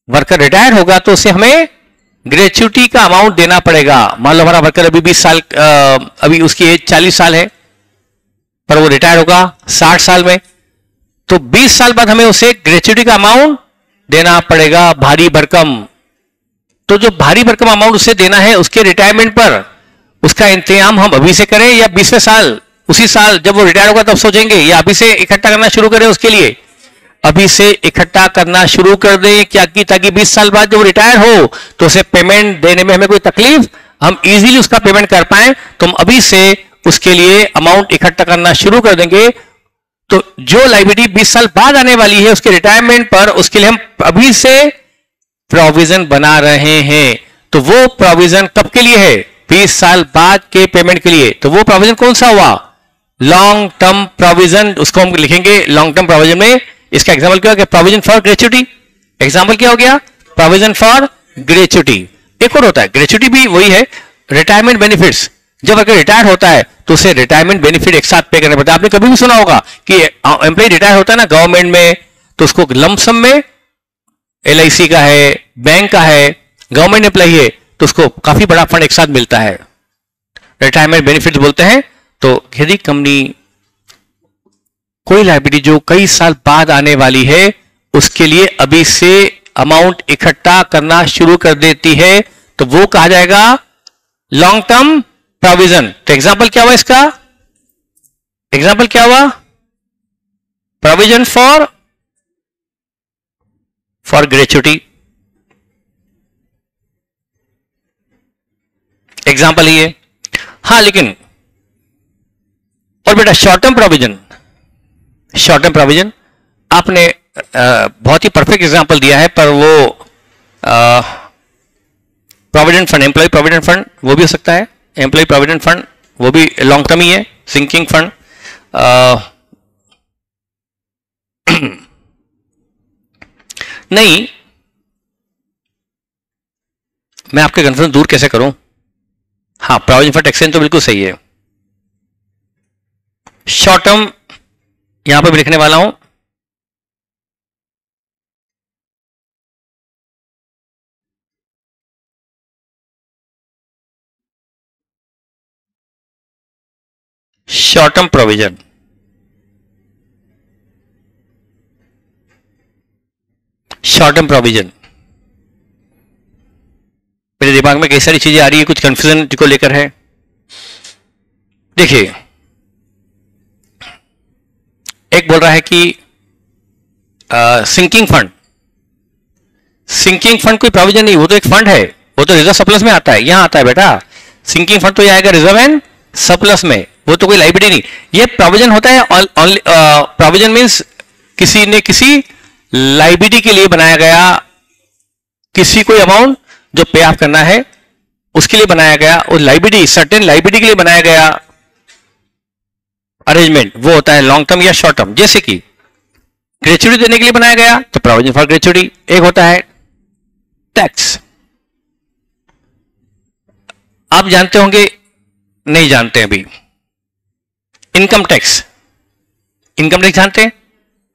वर्कर रिटायर होगा तो उसे हमें ग्रेच्युटी का अमाउंट देना पड़ेगा। मान लो हमारा वर्कर अभी 20 साल, अभी उसकी एज 40 साल है, पर वो रिटायर होगा 60 साल में, तो 20 साल बाद हमें उसे ग्रेच्युटी का अमाउंट देना पड़ेगा, भारी भरकम। तो जो भारी भरकम अमाउंट उसे देना है उसके रिटायरमेंट पर, उसका इंतजाम हम अभी से करें या 20वें साल, उसी साल जब वो रिटायर होगा तब सोचेंगे, या अभी से इकट्ठा करना शुरू करें उसके लिए? अभी से इकट्ठा करना शुरू कर दें क्या कि ताकि 20 साल बाद जब रिटायर हो तो उसे पेमेंट देने में हमें कोई तकलीफ, हम इजीली उसका पेमेंट कर पाए। तो हम अभी से उसके लिए अमाउंट इकट्ठा करना शुरू कर देंगे। तो जो लायबिलिटी 20 साल बाद आने वाली है उसके रिटायरमेंट पर, उसके लिए हम अभी से प्रोविजन बना रहे हैं। तो वो प्रोविजन कब के लिए है? 20 साल बाद के पेमेंट के लिए। तो वो प्रोविजन कौन सा हुआ? लॉन्ग टर्म प्रोविजन, उसको हम लिखेंगे लॉन्ग टर्म प्रोविजन में। इसका एग्जांपल क्या हो गया? Provision for gratuity. एग्जांपल क्या हो गया? Provision for gratuity. एक और होता है, ग्रेच्युटी भी वही है, रिटायरमेंट बेनिफिट्स। जब अगर रिटायर होता है तो उसे रिटायरमेंट बेनिफिट एक साथ पे करना पड़ता है। आपने कभी भी सुना होगा कि एम्प्लॉय रिटायर होता है ना गवर्नमेंट में, तो उसको लमसम में LIC का है, बैंक का है, गवर्नमेंट एम्प्लॉय है तो उसको काफी बड़ा फंड एक साथ मिलता है, रिटायरमेंट बेनिफिट्स बोलते हैं। तो यदि कंपनी कोई लायबिलिटी जो कई साल बाद आने वाली है उसके लिए अभी से अमाउंट इकट्ठा करना शुरू कर देती है तो वो कहा जाएगा लॉन्ग टर्म प्रोविजन। तो एग्जांपल क्या हुआ इसका? एग्जांपल क्या हुआ? प्रोविजन फॉर ग्रेच्युटी, एग्जांपल ही है। हाँ लेकिन और बेटा short term provision, short term provision आपने बहुत ही परफेक्ट एग्जांपल दिया है, पर वो provident fund, employee provident fund वो भी हो सकता है, एम्प्लॉय प्रोविडेंट फंड वो भी लॉन्ग टर्म ही है, सिंकिंग फंड। नहीं, मैं आपके कंफ्यूजन दूर कैसे करूं? हाँ, प्रोविजन फॉर टैक्सेशन तो बिल्कुल सही है। शॉर्ट टर्म यहां पर भी लिखने वाला हूं, short term provision. Short term provision मेरे दिमाग में कई सारी चीजें आ रही है, कुछ कंफ्यूजन को लेकर है। देखिए, एक बोल रहा है कि सिंकिंग फंड, सिंकिंग फंड कोई प्रोविजन नहीं, वो तो एक फंड है, वो तो रिजर्व सरप्लस में आता है, यहां आता है बेटा। सिंकिंग फंड तो ये आएगा रिजर्व एंड सरप्लस में, वो तो कोई लायबिलिटी नहीं। ये प्रोविजन होता है, प्रोविजन मींस किसी ने किसी लायबिलिटी के लिए बनाया गया, किसी कोई अमाउंट जो पे ऑफ करना है उसके लिए बनाया गया, और लायबिलिटी सर्टेन लायबिलिटी के लिए बनाया गया अरेंजमेंट, वो होता है लॉन्ग टर्म या शॉर्ट टर्म। जैसे कि ग्रेच्युटी देने के लिए बनाया गया तो प्रोविजन फॉर ग्रेच्युटी एक होता है, टैक्स। आप जानते होंगे, नहीं जानते अभी, इनकम टैक्स। इनकम टैक्स जानते हैं?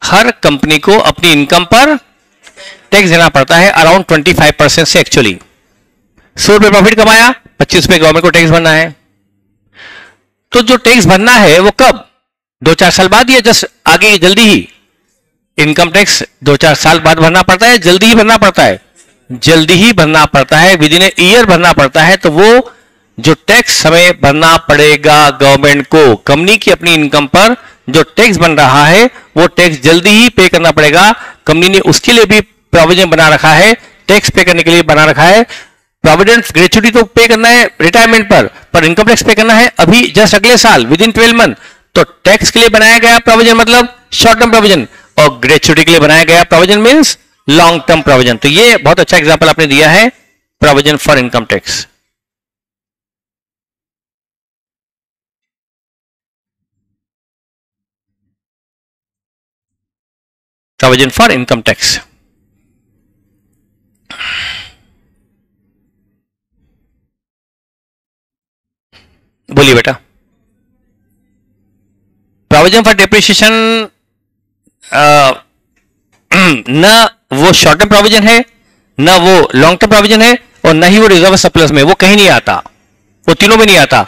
हर कंपनी को अपनी इनकम पर टैक्स देना पड़ता है अराउंड 25% से। एक्चुअली 100 रुपए प्रॉफिट कमाया, 25 रुपए गवर्नमेंट को टैक्स भरना है। तो जो टैक्स भरना है वो कब? 2-4 साल बाद या जस्ट आगे जल्दी ही? इनकम टैक्स 2-4 साल बाद भरना पड़ता है, जल्दी ही भरना पड़ता है? जल्दी ही भरना पड़ता है, विद इन ए ईयर भरना पड़ता है। तो वो जो टैक्स हमें भरना पड़ेगा गवर्नमेंट को, कंपनी की अपनी इनकम पर जो टैक्स बन रहा है वो टैक्स जल्दी ही पे करना पड़ेगा। कंपनी ने उसके लिए भी प्रोविजन बना रखा है, टैक्स पे करने के लिए बना रखा है। प्रोविडेंट ग्रेच्युटी तो पे करना है रिटायरमेंट पर इनकम टैक्स पे करना है अभी जस्ट अगले साल, विद इन 12 मंथ। तो टैक्स के लिए बनाया गया प्रोविजन मतलब शॉर्ट टर्म प्रोविजन, और ग्रेच्युटी के लिए बनाया गया provision means long term provision. तो ये बहुत अच्छा एग्जांपल आपने दिया है, provision for income tax. Provision for income tax. बोलिए बेटा। प्रोविजन फॉर डेप्रिसिएशन न वो शॉर्ट टर्म प्रोविजन है, न वो लॉन्ग टर्म प्रोविजन है, और न ही वो रिजर्व सरप्लस में, वो कहीं नहीं आता, वो तीनों में नहीं आता।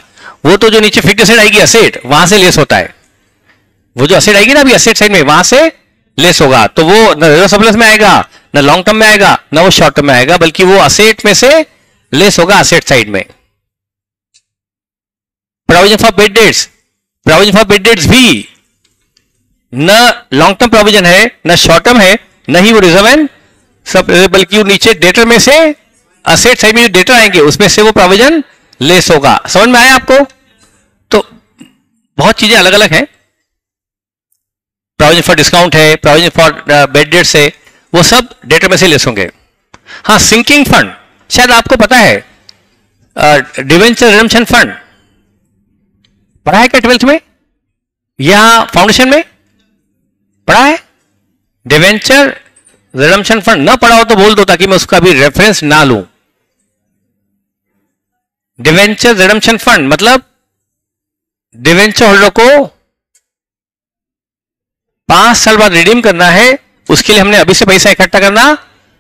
वो तो जो नीचे फिक्स्ड एसेट आएगी, असेट, वहां से लेस होता है। वो जो असेट आएगी ना अभी असेट साइड में, वहां से लेस होगा। तो वो न रिजर्व सरप्लस में आएगा, न लॉन्ग टर्म में आएगा, न वो शॉर्ट टर्म में आएगा, बल्कि वो असेट में से लेस होगा असेट साइड में। Provision for bad debts, provision for bad debts भी न लॉन्ग टर्म प्रोविजन है, न शॉर्ट टर्म है, न ही वो रिजर्व एंड सब, बल्कि वो नीचे डेटर में से असेट साइड में जो डेटर आएंगे उसमें से वो प्रोविजन लेस होगा। समझ में आया आपको? तो बहुत चीजें अलग अलग हैं। प्रोविजन फॉर डिस्काउंट है, प्रोविजन फॉर बेड डेट्स है, वो सब डेटर में से लेस होंगे। हाँ, सिंकिंग फंड, शायद आपको पता है, डिवेंचर रिडम्पशन फंड पढ़ा है क्या 12th में या फाउंडेशन में? पढ़ा है? डिवेंचर रिडम्पशन फंड ना पढ़ा हो तो बोल दो, ताकि मैं उसका भी रेफरेंस ना लूं। डिवेंचर रिडम्पशन फंड मतलब डिवेंचर होल्डर को 5 साल बाद रिडीम करना है, उसके लिए हमने अभी से पैसा इकट्ठा करना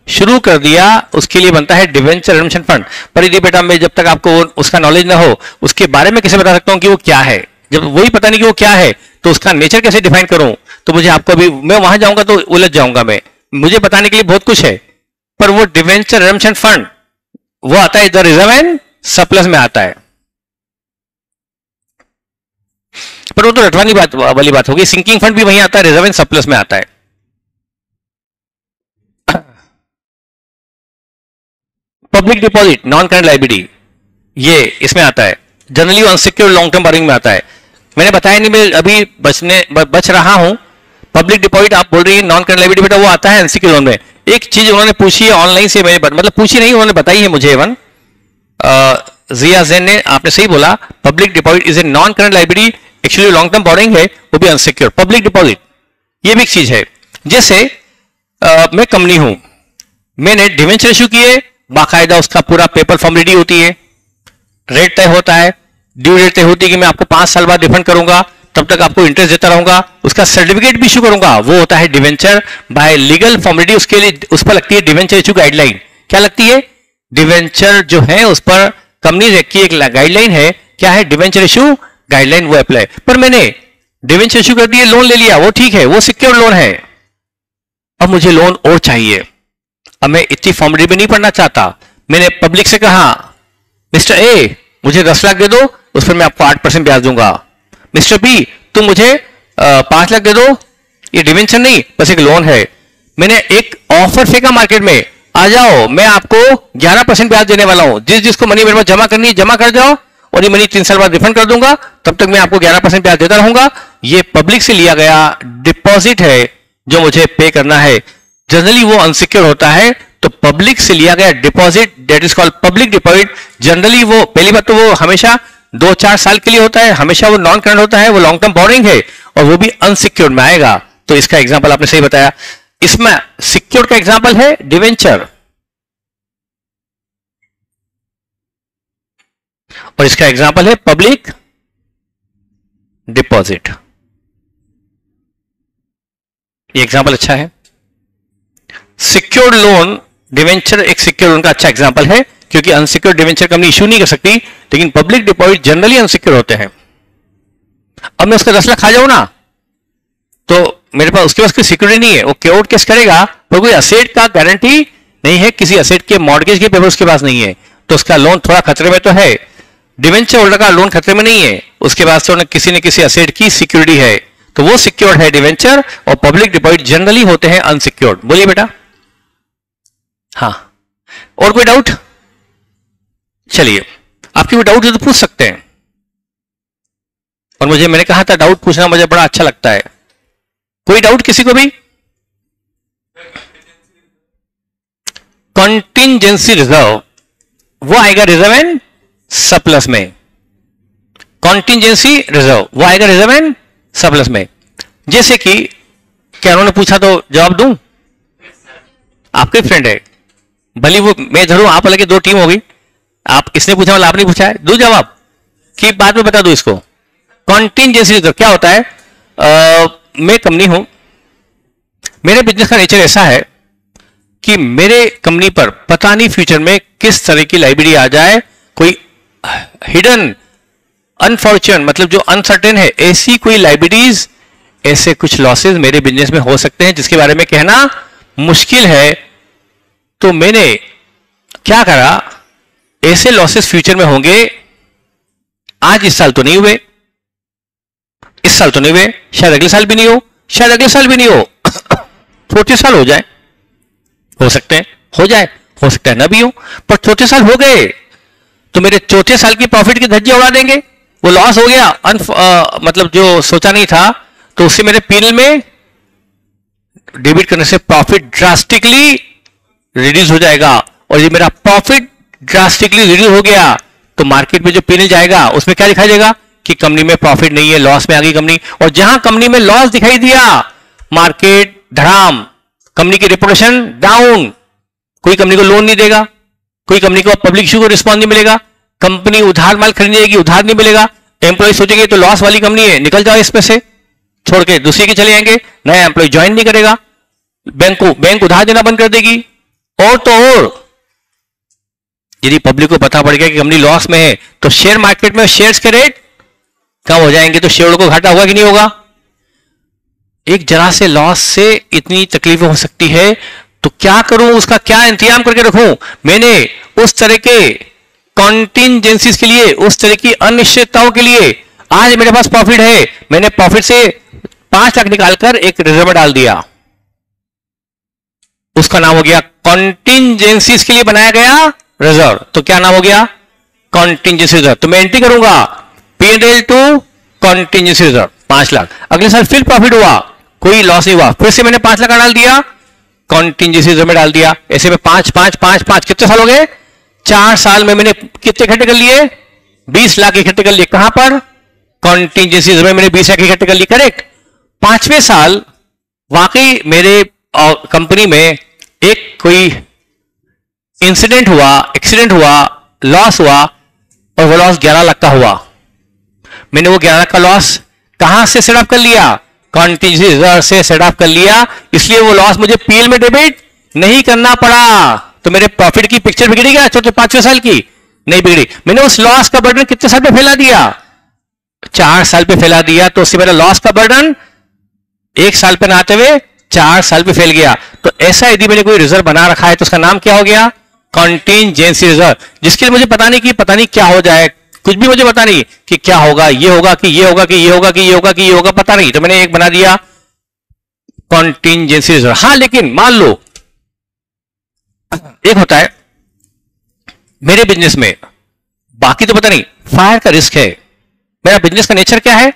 शुरू कर दिया, उसके लिए बनता है डिवेंचर रिडम्पशन फंड। पर यदि बेटा मैं जब तक आपको उसका नॉलेज ना हो, उसके बारे में कैसे बता सकता हूं कि वो क्या है? जब वही पता नहीं कि वो क्या है तो उसका नेचर कैसे डिफाइन करूं? तो मुझे आपको भी, मैं वहां जाऊंगा तो उलझ जाऊंगा मैं। मुझे बताने के लिए बहुत कुछ है, पर वो डिवेंचर रिडम्पशन फंड वो आता है इधर रिजर्व एंड सरप्लस में आता है। पर वो तो रटवानी बात वाली बात होगी। सिंकिंग फंड भी वहीं आता है, रिजर्व एंड सरप्लस में आता है। Public deposit, non current liability, ये इसमें आता है। Generally unsecured long term borrowing में आता है। मैंने बताया नहीं, मैं अभी बच रहा हूं। पब्लिक डिपॉजिट आप बोल रही है नॉन करंट लायबिलिटी, बेटा वो आता है अनसिक्योर्ड लोन में। एक चीज उन्होंने पूछी है ऑनलाइन से, मैंने मतलब पूछी नहीं, उन्होंने बताई है मुझे। एवन जिया जैन ने, आपने सही बोला, public deposit is a non current liability, actually long term borrowing है, वो भी अनसिक्योर्ड। पब्लिक डिपॉजिट ये भी एक चीज है। जैसे मैं कंपनी हूं, मैंने डिवेंचर इश्यू किए, बाकायदा उसका पूरा पेपर फॉर्म रेडी होती है, रेट तय होता है, ड्यू डेट तय होती है कि मैं आपको 5 साल बाद रिफंड करूंगा, तब तक आपको इंटरेस्ट देता रहूंगा, उसका सर्टिफिकेट भी इशू करूंगा, वो होता है डिवेंचर बाय लीगल फॉर्मेलिटी। उसके लिए उस पर लगती है डिवेंचर इशू गाइडलाइन। क्या लगती है? डिवेंचर जो है उस पर कंपनी की एक गाइडलाइन है, क्या है? डिवेंचर इशू गाइडलाइन, वो अप्लाई। पर मैंने डिवेंचर इशू कर दिए, लोन ले लिया, वो ठीक है, वो सिक्योर लोन है। अब मुझे लोन और चाहिए, अब मैं इतनी फॉर्मेलिटी में नहीं पढ़ना चाहता। मैंने पब्लिक से कहा, मिस्टर ए मुझे 10 लाख दे दो, उस पर मैं आपको 8% ब्याज दूंगा। मिस्टर बी तुम मुझे 5 लाख दे दो, ये डिवेंचर नहीं बस एक लोन है। मैंने एक ऑफर फेंका मार्केट में, आ जाओ मैं आपको 11% ब्याज देने वाला हूं, जिसको मनी मेरे पास जमा करनी है जमा कर जाओ, और ये मनी 3 साल बाद रिफंड कर दूंगा, तब तक मैं आपको 11% ब्याज देता रहूंगा। ये पब्लिक से लिया गया डिपॉजिट है जो मुझे पे करना है। जनरली वो अनसिक्योर होता है, तो पब्लिक से लिया गया deposit, that is called public deposit. Generally वो, पहली बात तो वो हमेशा 2-4 साल के लिए होता है, हमेशा वो नॉन करंट होता है, वो लॉन्ग टर्म बोरिंग है, और वो भी अनसिक्योर्ड में आएगा। तो इसका एग्जांपल आपने सही बताया। इसमें सिक्योर्ड का एग्जांपल है डिवेंचर। और इसका एग्जाम्पल है पब्लिक डिपॉजिट। ये एग्जाम्पल अच्छा है। सिक्योर्ड लोन डिवेंचर एक सिक्योर्ड लोन का अच्छा एग्जाम्पल है, क्योंकि अनसिक्योर्ड डिवेंचर कंपनी इश्यू नहीं कर सकती, लेकिन पब्लिक डिपॉजिट जनरली अनसिक्योर्ड होते हैं। अब मैं उसका 10 लाख खा जाऊं ना, तो मेरे पास उसके पास कोई सिक्योरिटी नहीं है, वो कोर्ट केस करेगा, पर कोई असेट का गारंटी नहीं है, किसी असेट के मॉर्गेज के पेपर उसके पास नहीं है, तो उसका लोन थोड़ा खतरे में तो है। डिवेंचर होल्डर का लोन खतरे में नहीं है, उसके पास तो किसी न किसी असेट की सिक्योरिटी है, तो वो सिक्योर्ड है डिवेंचर, और पब्लिक डिपॉजिट जनरली होते हैं अनसिक्योर्ड। बोलिए बेटा। हाँ, और कोई डाउट? चलिए, आपकी कोई डाउट है तो पूछ सकते हैं। और मैंने कहा था डाउट पूछना मुझे बड़ा अच्छा लगता है। कोई डाउट किसी को भी? कॉन्टिंजेंसी रिजर्व वो आएगा रिजर्व एंड सरप्लस में। कॉन्टिंजेंसी रिजर्व वो आएगा रिजर्व एंड सरप्लस में। जैसे कि क्या उन्होंने पूछा तो जवाब दूं? आपके फ्रेंड है, भले वो मैं धरूं आप अलग, 2 टीम होगी, आप इसने पूछा वाला आपने पूछा है, दो जवाब कि बाद में बता दो इसको। कॉन्टिंजेंसी रिजर्व क्या होता है? मैं कंपनी हूं, मेरे बिजनेस का नेचर ऐसा है कि मेरे कंपनी पर पता नहीं फ्यूचर में किस तरह की लाइबिलिटी आ जाए, कोई हिडन अनफॉर्चुनेट मतलब जो अनसर्टेन है, ऐसी कोई लाइबिलिटीज, ऐसे कुछ लॉसेस मेरे बिजनेस में हो सकते हैं जिसके बारे में कहना मुश्किल है। तो मैंने क्या करा, ऐसे लॉसेस फ्यूचर में होंगे, आज इस साल तो नहीं हुए, इस साल तो नहीं हुए, शायद अगले साल भी नहीं हो, शायद अगले साल भी नहीं हो, चौथे साल हो जाए, हो सकते हैं हो जाए, हो सकता है ना भी हो, पर चौथे साल हो गए तो मेरे चौथे साल की प्रॉफिट की धज्जी उड़ा देंगे। वो लॉस हो गया, मतलब जो सोचा नहीं था, तो उससे मेरे पीएनएल में डेबिट करने से प्रॉफिट ड्रास्टिकली रिड्यूस हो जाएगा। और ये मेरा प्रॉफिट ड्रास्टिकली रिड्यूस हो गया तो मार्केट में जो पीएनएल जाएगा उसमें क्या दिखाई देगा कि कंपनी में प्रॉफिट नहीं है, लॉस में आ गई कंपनी। और जहां कंपनी में लॉस दिखाई दिया, मार्केट धड़ाम, कंपनी की रेपुटेशन डाउन, कोई कंपनी को लोन नहीं देगा, कोई कंपनी को पब्लिक इश्यू को रिस्पॉन्स नहीं मिलेगा, कंपनी उधार माल खरीदने जाएगी, उधार नहीं मिलेगा, एम्प्लॉय सोचेंगे तो लॉस वाली कंपनी है, निकल जाओ इसमें से, छोड़ के दूसरी के चले जाएंगे, नया एम्प्लॉय ज्वाइन नहीं करेगा, बैंक उधार देना बंद कर देगी। और तो और यदि पब्लिक को पता पड़ गया कि कंपनी लॉस में है तो शेयर मार्केट में शेयर्स के रेट कम हो जाएंगे, तो शेयर को घाटा होगा कि नहीं होगा? एक जरा से लॉस से इतनी तकलीफें हो सकती है, तो क्या करूं, उसका क्या इंतजाम करके रखूं? मैंने उस तरह के कॉन्टिंजेंसीज के लिए, उस तरह की अनिश्चितताओं के लिए, आज मेरे पास प्रॉफिट है, मैंने प्रॉफिट से 5 लाख निकालकर एक रिजर्व में डाल दिया, उसका नाम हो गया कॉन्टिंजेंसीज के लिए बनाया गया रिजर्व। तो क्या नाम हो गया? कॉन्टिंजेंसी रिजर्व। तो मैं एंट्री करूंगा P&L टू कॉन्टिंजेंसी रिजर्व 5 लाख। अगले साल फिर प्रॉफिट हुआ, कोई लॉस नहीं हुआ, फिर से मैंने 5 लाख डाल दिया, कॉन्टिंजेंसी रिजर्व में डाल दिया। ऐसे में 5 5 5 5 कितने साल हो गए? 4 साल में मैंने कितने इकट्ठे कर लिए? 20 लाख इकट्ठे कर लिए। कहां पर? कॉन्टिंजेंसी रिजर्व में मैंने 20 लाख इकट्ठे कर लिए, करेक्ट। 5वें साल वाकई मेरे कंपनी में एक कोई इंसिडेंट हुआ, एक्सीडेंट हुआ, लॉस हुआ, और वो लॉस 11 लाख का हुआ। मैंने वो 11 लाख का लॉस कहां से सेटअप कर लिया? कॉन्टिंजेंसी रिजर्व से सेटअप कर लिया, इसलिए वो लॉस मुझे पीएल में डेबिट नहीं करना पड़ा। तो मेरे प्रॉफिट की पिक्चर बिगड़ी क्या? चौथे 5वें साल की नहीं बिगड़ी। मैंने उस लॉस का बर्डन कितने साल पे फैला दिया? 4 साल पे फैला दिया, तो उससे मेरा लॉस का बर्डन 1 साल पे ना आते हुए 4 साल पे फैल गया। तो ऐसा यदि मैंने कोई रिजर्व बना रखा है तो उसका नाम क्या हो गया? कॉन्टिंजेंसी रिजर्व, जिसके लिए मुझे पता नहीं क्या हो जाए, कुछ भी मुझे पता नहीं कि क्या होगा, ये होगा कि ये होगा कि ये होगा कि ये होगा कि ये होगा, पता नहीं, तो मैंने एक बना दिया कॉन्टिंजेंसी रिजर्व। हां, लेकिन मान लो एक होता है मेरे बिजनेस में, बाकी तो पता नहीं, फायर का रिस्क है। मेरा बिजनेस का नेचर क्या है?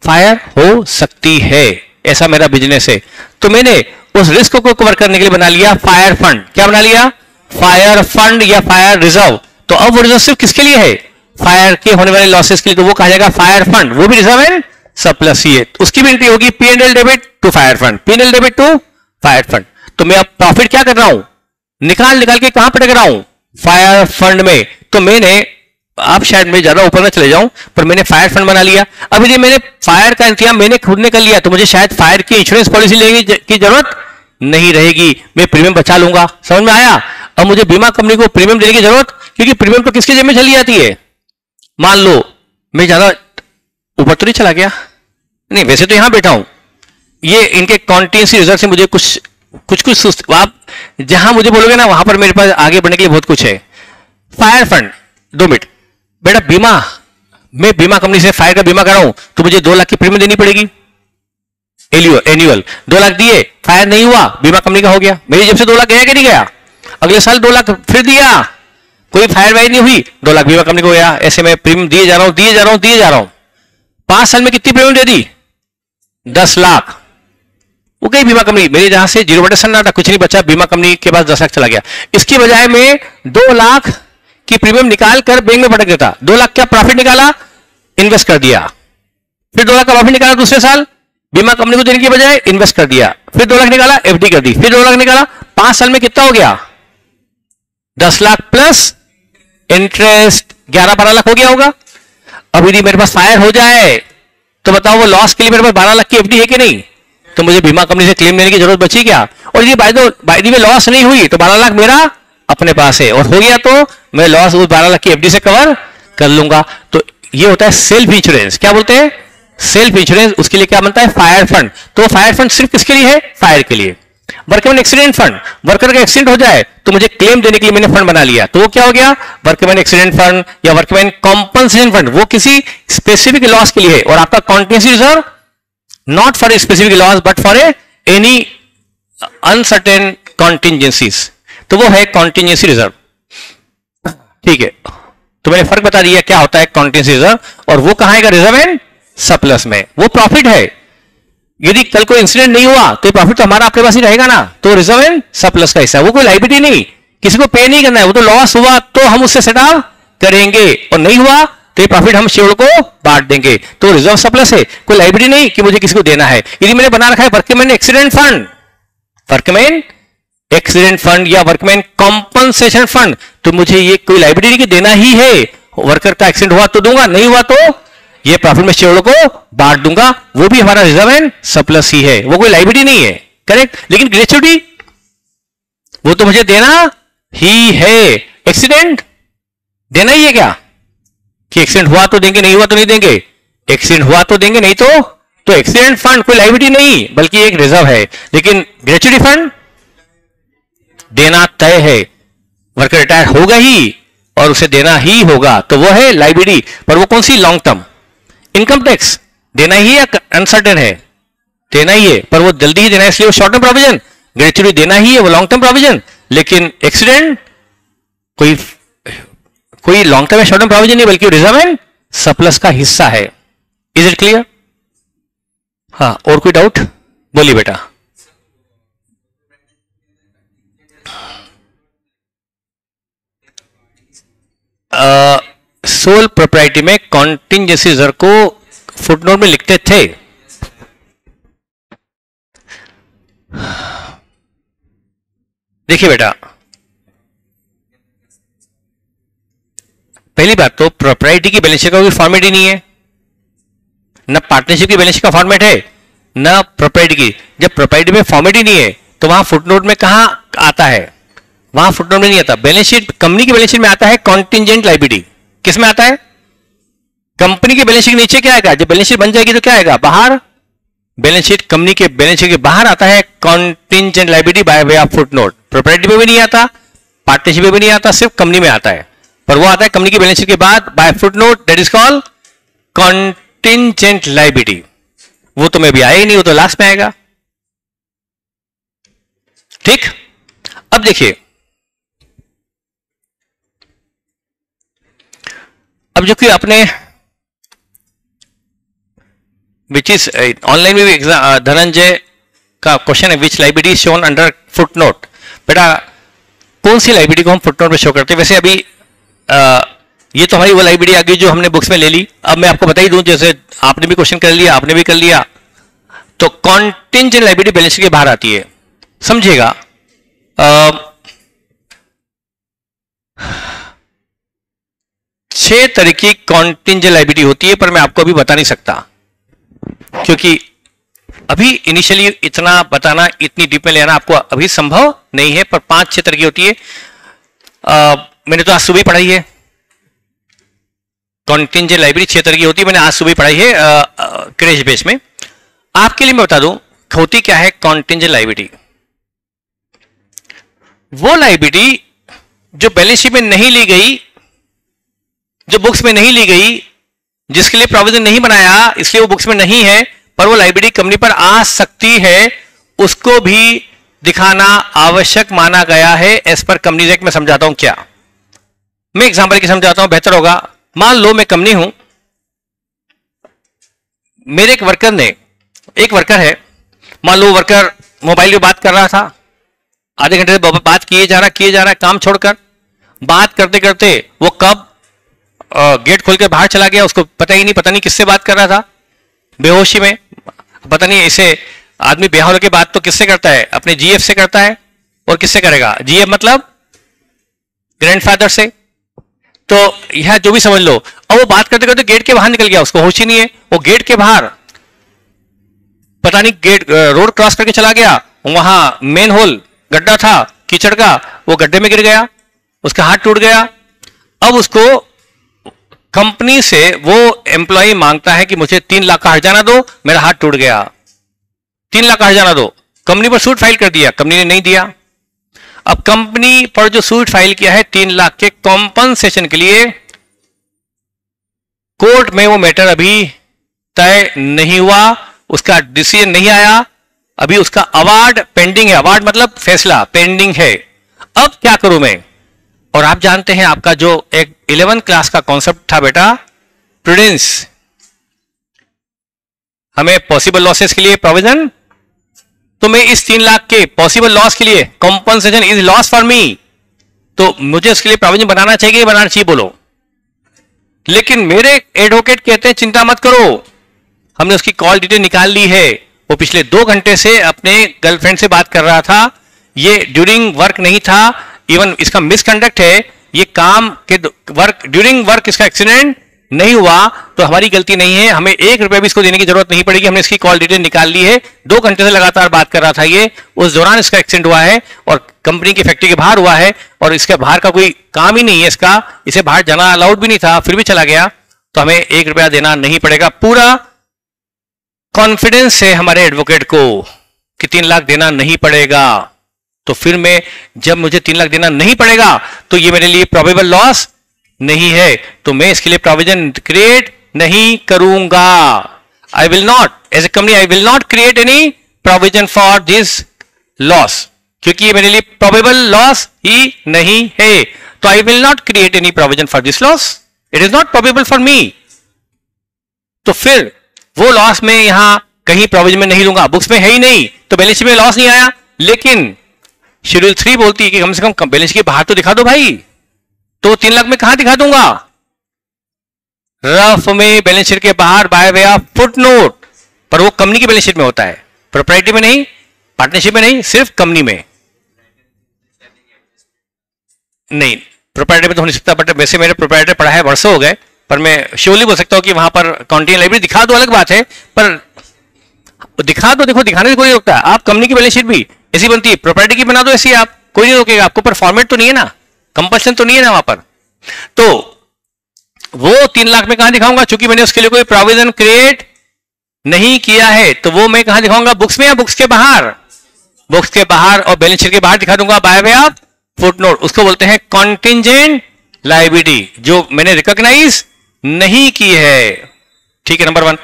फायर हो सकती है, ऐसा मेरा बिजनेस है। तो मैंने उस रिस्क को कवर करने के लिए बना लिया फायर फंड। क्या बना लिया? फायर फंड या फायर रिजर्व। तो अब वो रिजर्व सिर्फ किसके लिए है? फायर के होने वाले लॉसेस के लिए, तो वो कहा जाएगा फायर फंड, वो भी रिजर्व है सरप्लस ही है। उसकी भी एंट्री होगी P&L debit to fire fund, P&L debit to fire fund. तो मैं अब प्रॉफिट क्या कर रहा हूं? निकाल के कहां पर रख रहा हूं? फायर फंड में। तो मैंने आप शायद मैं ज्यादा ऊपर ना चले जाऊं, पर मैंने फायर फंड बना लिया। अब यदि मैंने फायर का इंतजाम मैंने खुद ने कर लिया तो मुझे शायद फायर की इंश्योरेंस पॉलिसी लेने की जरूरत नहीं रहेगी, मैं प्रीमियम बचा लूंगा। समझ में आया? अब मुझे बीमा कंपनी को प्रीमियम देने की जरूरत, क्योंकि प्रीमियम तो किसके जेब में चली जाती है? मान लो मैं ज्यादा ऊपर तो नहीं चला गया, नहीं वैसे तो यहां बैठा हूं, ये इनके कॉन्टिजेंसी रिजर्व से मुझे कुछ आप जहां मुझे बोलोगे ना वहां पर मेरे पास आगे बढ़ने के लिए बहुत कुछ है। फायर फंड, 2 मिनट बेटा, बीमा, मैं बीमा कंपनी से फायर का बीमा कराऊं तो मुझे 2 लाख की प्रीमियम देनी पड़ेगी एनुअल। 2 लाख दिए, फायर नहीं हुआ, बीमा कंपनी का हो गया, मेरी जेब से 2 लाख गया कि नहीं गया? अगले साल 2 लाख फिर दिया, कोई फायर वायर नहीं हुई, 2 लाख बीमा कंपनी को गया। ऐसे में प्रीमियम दिए जा रहा हूं 5 साल में कितनी प्रीमियम दे दी? 10 लाख। वो गई बीमा कंपनी, मेरे जहां से 0/100 ना था, कुछ नहीं बचा, बीमा कंपनी के पास 10 लाख चला गया। इसकी बजाय में 2 लाख की प्रीमियम निकाल कर बैंक में पटक देता, 2 लाख क्या प्रॉफिट निकाला, इन्वेस्ट कर दिया, फिर 2 लाख का प्रॉफिट निकाला, दूसरे साल बीमा कंपनी को देने की बजाय इन्वेस्ट कर दिया, फिर 2 लाख निकाला, एफडी कर दी, फिर 2 लाख निकाला, 5 साल में कितना हो गया? 10 लाख प्लस इंटरेस्ट 11-12 लाख हो गया होगा। अब यदि मेरे पास फायर हो जाए तो बताओ वो लॉस के लिए मेरे पास 12 लाख की एफडी है कि नहीं? तो मुझे बीमा कंपनी से क्लेम लेने की जरूरत बची क्या? और ये बाय द वे लॉस नहीं हुई तो 12 लाख मेरा अपने पास है, और हो गया तो मैं लॉस उस 12 लाख की एफडी से कवर कर लूंगा। तो ये होता है सेल्फ इंश्योरेंस। क्या बोलते हैं? Self insurance. उसके लिए क्या बनता है? Fire fund. तो फायर फंड सिर्फ किसके लिए है? फायर के लिए। वर्कमैन एक्सीडेंट फंड, वर्कर का एक्सीडेंट हो जाए तो मुझे क्लेम देने के लिए मैंने फंड बना लिया, तो वो क्या हो गया? वर्कमैन एक्सीडेंट फंड या वर्कमैन कॉम्पनसेशन फंड, वो किसी स्पेसिफिक लॉस के लिए है। और आपका contingency reserve not for a specific loss but for any uncertain contingencies, तो वो है कॉन्टिजेंसी रिजर्व। ठीक है, तो मैंने फर्क बता दिया क्या होता है कॉन्टिजेंसी रिजर्व, और वो कहां आएगा? रिजर्व एंड सरप्लस में। वो प्रॉफिट है, यदि कल कोई इंसिडेंट नहीं हुआ तो प्रॉफिट तो हमारा अपने पास ही रहेगा ना, तो रिजर्व एंड सरप्लस का हिस्सा। वो कोई लायबिलिटी नहीं, किसी को पे नहीं करना है, वो तो लॉस हुआ तो हम उससे सेट ऑफ करेंगे, और नहीं हुआ तो ये प्रॉफिट हम शेयर को बांट देंगे, तो रिजर्व सरप्लस है, कोई लायबिलिटी नहीं कि मुझे किसी को देना है। यदि मैंने बना रखा है workman accident fund, workman accident fund या वर्कमैन कॉम्पनसेशन फंड, तो मुझे ये कोई लायबिलिटी नहीं कि देना ही है, वर्कर का एक्सीडेंट हुआ तो दूंगा, नहीं हुआ तो ये प्रॉफिट में शेयर को बांट दूंगा, वो भी हमारा रिजर्व एंड सरप्लस ही है, वो कोई लायबिलिटी नहीं है। करेक्ट? लेकिन ग्रेच्युटी वो तो मुझे देना ही है। एक्सीडेंट देना ही है क्या? कि एक्सीडेंट हुआ तो देंगे, नहीं हुआ तो नहीं देंगे, एक्सीडेंट हुआ तो देंगे, नहीं तो एक्सीडेंट फंड कोई लायबिलिटी नहीं बल्कि एक रिजर्व है। लेकिन ग्रेच्युटी फंड देना तय है, वर्कर रिटायर होगा ही और उसे देना ही होगा, तो वो है लायबिलिटी। पर वो कौन सी? Long term. इनकम टैक्स देना ही है, अनसर्टेन है, देना ही है, पर वो जल्दी ही देना है, इसलिए वो शॉर्ट टर्म प्रोविजन। ग्रेच्युटी देना ही है, वो लॉन्ग टर्म प्रोविजन। लेकिन एक्सीडेंट कोई लॉन्ग टर्म या शॉर्ट टर्म प्रोविजन नहीं बल्कि रिजर्व एंड सरप्लस का हिस्सा है। Is it clear? हाँ, और कोई डाउट? बोलिए बेटा। सोल प्रोप्राइटी में कॉन्टिजेंसी रिजर्व को फुटनोट में लिखते थे। देखिए बेटा, पहली बात तो प्रोप्राइटी की बैलेंस शीट का कोई फॉर्मेट ही नहीं है, ना पार्टनरशिप की बैलेंस शीट का फॉर्मेट है, ना प्रोप्राइटी की। जब प्रोप्राइटी में फॉर्मेट ही नहीं है तो वहां फुटनोट में कहां आता है? वहां फुटनोट में नहीं आता। बैलेंस शीट, कंपनी की बैलेंस शीट में आता है कॉन्टिजेंट लायबिलिटी। किस में आता है? कंपनी की बैलेंस शीट के नीचे क्या आएगा? जब बैलेंस शीट बन जाएगी तो क्या आएगा? बाहर बैलेंस शीट, कंपनी के बैलेंस शीट के बाहर आता है contingent liability by way of footnote. Propriety में भी नहीं आता, पार्टनरशिप में भी नहीं आता, सिर्फ कंपनी में आता है, पर वो आता है कंपनी की बैलेंस शीट के बाद by footnote, that is called contingent liability. वो तो में भी आया ही नहीं, वो तो लास्ट में आएगा। ठीक, अब देखिए, अब जो कि आपने विच इज ऑनलाइन में भी धनंजय का क्वेश्चन है, विच लायबिलिटी शोन अंडर फुटनोट। बेटा कौन सी लायबिलिटी को हम फुटनोट में शो करते हैं? वैसे अभी ये तो हमारी वो लायबिलिटी आ गई जो हमने बुक्स में ले ली। अब मैं आपको बता ही दूं, जैसे आपने भी क्वेश्चन कर लिया, आपने भी कर लिया, तो कॉन्टिजेंट लायबिलिटी बैलेंस शीट के बाहर आती है। समझिएगा, 6 तरह की कॉन्टिंजेंट लायबिलिटी होती है, पर मैं आपको अभी बता नहीं सकता क्योंकि अभी इनिशियली इतना बताना, इतनी डीप में लेना आपको अभी संभव नहीं है। पर 5-6 तरह की होती है। मैंने तो आज सुबह पढ़ाई है कॉन्टिंजेंट लायबिलिटी 6 तरह की होती है, मैंने आज सुबह पढ़ाई है क्रैश बेस में। आपके लिए मैं बता दूं होती क्या है कॉन्टिंजेंट लायबिलिटी। वो लायबिलिटी जो बैलेंस शीट में नहीं ली गई, जो बुक्स में नहीं ली गई, जिसके लिए प्रोविजन नहीं बनाया इसलिए वो बुक्स में नहीं है, पर वो लायबिलिटी कंपनी पर आ सकती है, उसको भी दिखाना आवश्यक माना गया है एज पर कंपनीज एक्ट में। समझाता हूं क्या, मैं एग्जांपल की समझाता हूं, बेहतर होगा। मान लो मैं कंपनी हूं, मेरे एक वर्कर है, मान लो वर्कर मोबाइल पे बात कर रहा था, आधे घंटे से बात किए जा रहा काम छोड़कर, बात करते करते वो कब गेट खोल के बाहर चला गया उसको पता नहीं किससे बात कर रहा था, बेहोशी में। पता नहीं, इसे आदमी बेहोश होकर बात तो किससे करता है, अपने जीएफ से करता है, और किससे करेगा, जीएफ मतलब ग्रैंडफादर से। तो यह जो भी समझ लो, और वो बात करते करते गेट के बाहर निकल गया, उसको होश ही नहीं है, वो गेट के बाहर पता नहीं गेट रोड क्रॉस करके चला गया, वहां मेन होल गड्ढा था कीचड़ का, वो गड्ढे में गिर गया, उसका हाथ टूट गया। अब उसको कंपनी से वो एम्प्लॉय मांगता है कि मुझे 3 लाख का हर्जाना दो, मेरा हाथ टूट गया, 3 लाख का हर्जाना दो। कंपनी पर सूट फाइल कर दिया, कंपनी ने नहीं दिया। अब कंपनी पर जो सूट फाइल किया है 3 लाख के कॉम्पनसेशन के लिए, कोर्ट में वो मैटर अभी तय नहीं हुआ, उसका डिसीजन नहीं आया, अभी उसका अवार्ड पेंडिंग है। अवार्ड मतलब फैसला पेंडिंग है। अब क्या करूं मैं? और आप जानते हैं आपका जो एक 11th क्लास का कॉन्सेप्ट था बेटा, प्रूडेंस, हमें पॉसिबल लॉसेस के लिए प्रोविजन, तो मैं इस 3 लाख के पॉसिबल लॉस के लिए compensation is loss for me, तो मुझे उसके लिए प्रोविजन बनाना चाहिए बोलो। लेकिन मेरे एडवोकेट कहते हैं चिंता मत करो, हमने उसकी कॉल डिटेल निकाल ली है, वो पिछले 2 घंटे से अपने गर्लफ्रेंड से बात कर रहा था, ये ड्यूरिंग वर्क नहीं था, इवन इसका मिसकंडक्ट है, ये काम के वर्क ड्यूरिंग वर्क इसका एक्सीडेंट नहीं हुआ, तो हमारी गलती नहीं है, हमें 1 रुपया भी इसको देने की जरूरत नहीं पड़ेगी, हमने इसकी कॉल डिटेल निकाल ली है, 2 घंटे से लगातार बात कर रहा था ये, उस दौरान इसका एक्सीडेंट हुआ है और कंपनी की फैक्ट्री के बाहर हुआ है, और इसके बाहर का कोई काम ही नहीं है इसका, इसे बाहर जाना अलाउड भी नहीं था, फिर भी चला गया, तो हमें 1 रुपया देना नहीं पड़ेगा। पूरा कॉन्फिडेंस है हमारे एडवोकेट को कि 3 लाख देना नहीं पड़ेगा। तो फिर मैं, जब मुझे 3 लाख देना नहीं पड़ेगा तो ये मेरे लिए प्रोबेबल लॉस नहीं है, तो मैं इसके लिए प्रोविजन क्रिएट नहीं करूंगा। I will not, as a company I will not create any provision for this loss, क्योंकि ये मेरे लिए प्रोबेबल लॉस ही नहीं है, तो आई will not create any provision for this loss, it is not probable for me. तो फिर वो लॉस में यहां कहीं प्रोविजन में नहीं लूंगा, बुक्स में है ही नहीं, तो बैलेंस शीट में लॉस नहीं आया। लेकिन शेड्यूल 3 बोलती है कि कम से कम बैलेंस के बाहर तो दिखा दो भाई, तो 3 लाख में कहां दिखा दूंगा, रफ में बैलेंस शीट के बाहर बाय वे ऑफ फुटनोट, पर वो कंपनी की बैलेंस शीट में होता है, प्रोप्राइटरी में नहीं, पार्टनरशिप में नहीं, सिर्फ कंपनी में। नहीं, प्रोप्राइटरी में तो हो नहीं सकता, बट वैसे मेरे प्रोप्राइटरी पढ़ा है, वर्षों हो गए, पर मैं श्योरली बोल सकता हूं कि वहां पर कॉन्टिनेंट लाइब्रेरी दिखा दो, अलग बात है, पर दिखा दो, देखो दिखाने से कोई नहीं रोकता। आप कंपनी की बैलेंस शीट भी ऐसी बनती है, प्रोप्राइटरी की बना दो ऐसी, आप कोई नहीं रोकेगा आपको, पर फॉर्मेट तो नहीं है ना, कंपल्सन तो नहीं है ना वहां पर। तो वो 3 लाख में कहां दिखाऊंगा, चूंकि मैंने उसके लिए कोई प्रोविजन क्रिएट नहीं किया है, तो वो मैं कहां दिखाऊंगा, बुक्स में या बुक्स के बाहर, बुक्स के बाहर और बैलेंस शीट के बाहर दिखा दूंगा बाय वे ऑफ फुटनोट। उसको बोलते हैं कॉन्टिंजेंट लायबिलिटी, जो मैंने रिकॉग्नाइज नहीं की है, ठीक है, नंबर 1।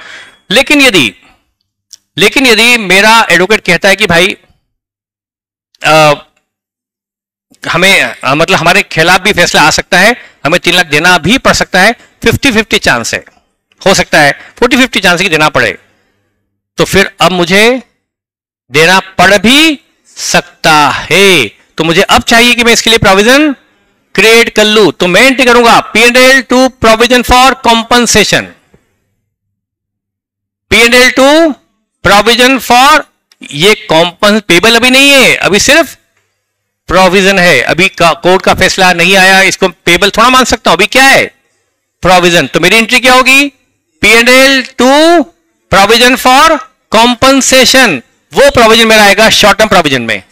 लेकिन यदि मेरा एडवोकेट कहता है कि भाई हमें मतलब हमारे खिलाफ भी फैसला आ सकता है, हमें 3 लाख देना भी पड़ सकता है, 50-50 चांस है, हो सकता है 40-50 चांस की देना पड़े, तो फिर अब मुझे देना पड़ भी सकता है, तो मुझे अब चाहिए कि मैं इसके लिए प्रोविजन क्रिएट कर लूं, तो मैं एंट्री करूंगा P&L to provision for compensation, P&L to provision for, ये पेबल अभी नहीं है, अभी सिर्फ प्रोविजन है, अभी कोर्ट का फैसला नहीं आया, इसको पेबल थोड़ा मान सकता हूं, अभी क्या है प्रोविजन। तो मेरी एंट्री क्या होगी? P&L to provision for compensation. वो प्रोविजन मेरा आएगा शॉर्ट टर्म प्रोविजन में,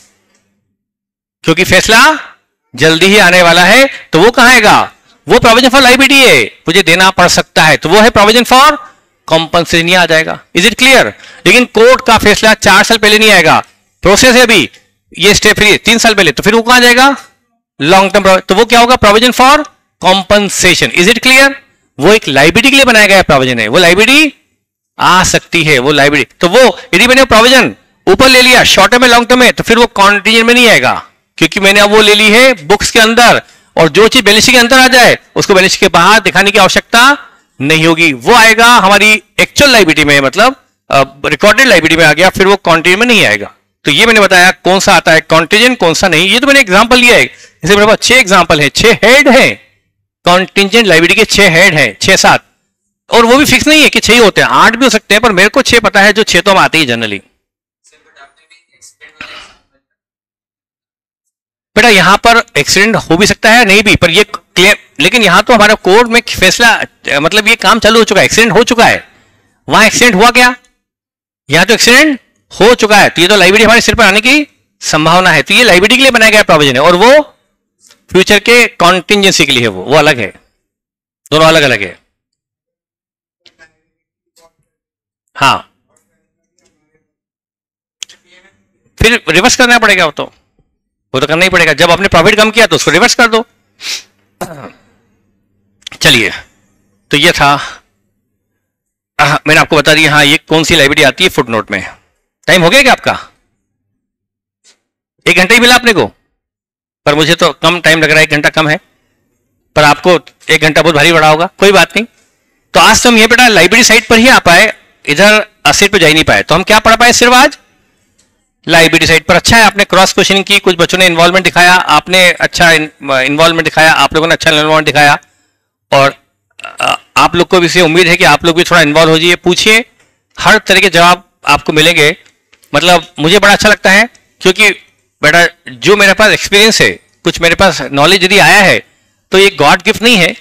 क्योंकि फैसला जल्दी ही आने वाला है। तो वो कहां आएगा? वो प्रोविजन फॉर लायबिलिटी है, मुझे देना पड़ सकता है, तो वो है प्रोविजन फॉर कॉम्पनसेशन ही आ जाएगा। Is it clear? लेकिन कोर्ट का फैसला 4 साल पहले नहीं आएगा, प्रोसेस है अभी, ये स्टेप फ्री 3 साल पहले, तो फिर वो कहां जाएगा? Long term. तो वो क्या होगा? Provision for compensation. Is it clear? वो एक लायबिलिटी के लिए बनाया गया प्रोविजन है, वो लायबिलिटी आ सकती है, वो लायबिलिटी। तो वो यदि मैंने प्रोविजन ऊपर ले लिया शॉर्ट टर्म में लॉन्ग टर्म में, तो फिर वो कॉन्टीजेंट में नहीं आएगा, क्योंकि मैंने अब वो ले ली है बुक्स के अंदर, और जो चीज बैलेंस शीट के अंदर आ जाए उसको बैलेंस शीट के बाहर दिखाने की आवश्यकता नहीं होगी। वो आएगा हमारी एक्चुअल लायबिलिटी में, मतलब रिकॉर्डेड लायबिलिटी में आ गया, फिर वो कॉन्टीजेंट में नहीं आएगा। तो ये मैंने बताया कौन सा आता है कॉन्टीजेंट, कौन सा नहीं। ये तो मैंने एग्जांपल लिया है, इसे मेरे पास 6 एग्जांपल है, 6 हेड है कॉन्टीजेंट लायबिलिटी के, 6 हेड है, 6-7, और वो भी फिक्स नहीं है कि 6 ही होते हैं, 8 भी हो सकते हैं, पर मेरे को 6 पता है, जो 6 तो हम आते ही जनरली। बेटा यहां पर एक्सीडेंट हो भी सकता है, नहीं भी, पर ये क्लियर, लेकिन यहां तो हमारा कोर्ट में फैसला, मतलब ये काम चालू हो चुका है, एक्सीडेंट हो चुका है। वहां एक्सीडेंट हुआ क्या? यहां तो एक्सीडेंट हो चुका है, तो ये तो लायबिलिटी हमारे सिर पर आने की संभावना है। तो ये लायबिलिटी के लिए बनाया गया प्रोविजन है, और वो फ्यूचर के कॉन्टिंजेंसी के लिए है, वो अलग है, दोनों अलग अलग है। हाँ, फिर रिवर्स करना पड़ेगा, वो तो करना ही पड़ेगा। जब आपने प्रॉफिट कम किया तो उसको रिवर्स कर दो। चलिए, तो ये था, मैंने आपको बता दिया। हाँ, ये कौन सी लायबिलिटी आती है फुटनोट में। टाइम हो गया क्या आपका? 1 घंटा ही मिला अपने को, पर मुझे तो कम टाइम लग रहा है, 1 घंटा कम है, पर आपको 1 घंटा बहुत भारी पड़ा होगा, कोई बात नहीं। तो आज तो हम ये बेटा लायबिलिटी साइड पर ही आ पाए, इधर असेट पे जा ही नहीं पाए। तो हम क्या पढ़ पाए सिर्फ आज? लायबिलिटी साइड पर। अच्छा है, आपने क्रॉस क्वेश्चनिंग की, कुछ बच्चों ने इन्वॉल्वमेंट दिखाया, आपने अच्छा इन्वॉल्वमेंट दिखाया, आप लोगों ने अच्छा इन्वॉल्वमेंट दिखाया, और आप लोग को भी से उम्मीद है कि आप लोग भी थोड़ा इन्वॉल्व हो जाइए, पूछिए, हर तरह के जवाब आपको मिलेंगे। मतलब मुझे बड़ा अच्छा लगता है, क्योंकि बेटा जो मेरे पास एक्सपीरियंस है, कुछ मेरे पास नॉलेज यदि आया है, तो ये गॉड गिफ्ट नहीं है।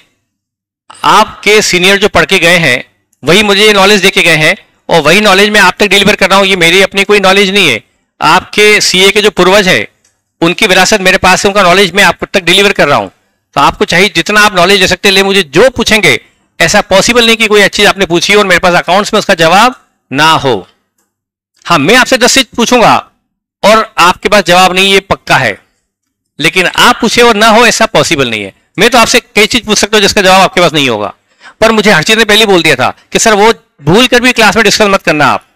आपके सीनियर जो पढ़ के गए हैं वही मुझे नॉलेज दे के गए हैं, और वही नॉलेज मैं आप तक डिलीवर कर रहा हूं। ये मेरी अपनी कोई नॉलेज नहीं है, आपके सीए के जो पूर्वज है उनकी विरासत मेरे पास है, उनका नॉलेज मैं आप तक डिलीवर कर रहा हूं। तो आपको चाहिए जितना आप नॉलेज ले सकते ले, मुझे जो पूछेंगे, ऐसा पॉसिबल नहीं कि कोई अच्छी आपने पूछी और मेरे पास अकाउंट्स में उसका जवाब ना हो। हाँ, मैं आपसे 10 चीज पूछूंगा और आपके पास जवाब नहीं, ये पक्का है, लेकिन आप पूछे और ना हो ऐसा पॉसिबल नहीं है। मैं तो आपसे कई चीज पूछ सकता हूं जिसका जवाब आपके पास नहीं होगा, पर मुझे हर चीज ने पहले बोल दिया था कि सर वो भूल कर भी क्लास में डिस्कस मत करना। आप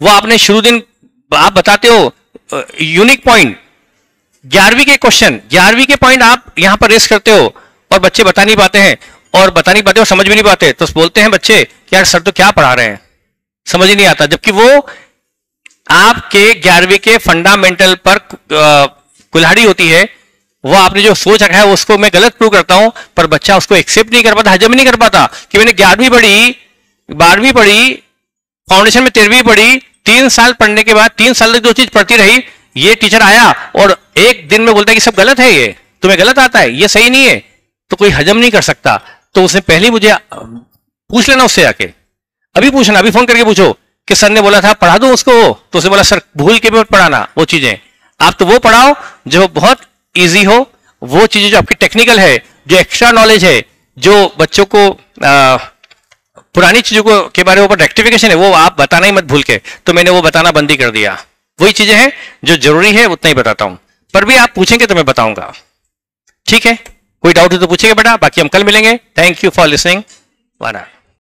वो आपने शुरू दिन आप बताते हो यूनिक पॉइंट, 11वीं के क्वेश्चन, 11वीं के पॉइंट आप यहां पर रेस करते हो और बच्चे बता नहीं पाते हैं, और बता नहीं पाते और समझ भी नहीं पाते, तो बोलते हैं बच्चे कि यार सर तो क्या पढ़ा रहे हैं, समझ ही नहीं आता। जबकि वो आपके 11वीं के फंडामेंटल पर कुल्हाड़ी होती है, वो आपने जो सोच रखा है उसको मैं गलत प्रूव करता हूं, पर बच्चा उसको एक्सेप्ट नहीं कर पाता, हजम नहीं कर पाता कि मैंने 11वीं पढ़ी, 12वीं पढ़ी, फाउंडेशन में 13वीं पढ़ी, 3 साल पढ़ने के बाद 3 साल तक जो चीज पढ़ती रही, ये टीचर आया और एक दिन में बोलता है कि सब गलत है, ये तुम्हें गलत आता है, ये सही नहीं है, तो कोई हजम नहीं कर सकता। तो उसने पहले मुझे पूछ लेना, उससे आके अभी पूछना, अभी फोन करके पूछो कि सर ने बोला था पढ़ा दूं उसको, तो उसने बोला सर भूल के भी मत पढ़ाना वो चीजें, आप तो वो पढ़ाओ जो बहुत इजी हो, वो चीजें जो आपकी टेक्निकल है, जो एक्स्ट्रा नॉलेज है, जो बच्चों को पुरानी चीजों को के बारे में ऊपर रेक्टिफिकेशन है, वो आप बताना ही मत भूल के। तो मैंने वो बताना बंद ही कर दिया, वही चीजें हैं जो जरूरी है उतना ही बताता हूं, पर भी आप पूछेंगे तो मैं बताऊंगा। ठीक है, कोई डाउट हो तो पूछेगा बेटा, बाकी हम कल मिलेंगे। Thank you for listening. वाना।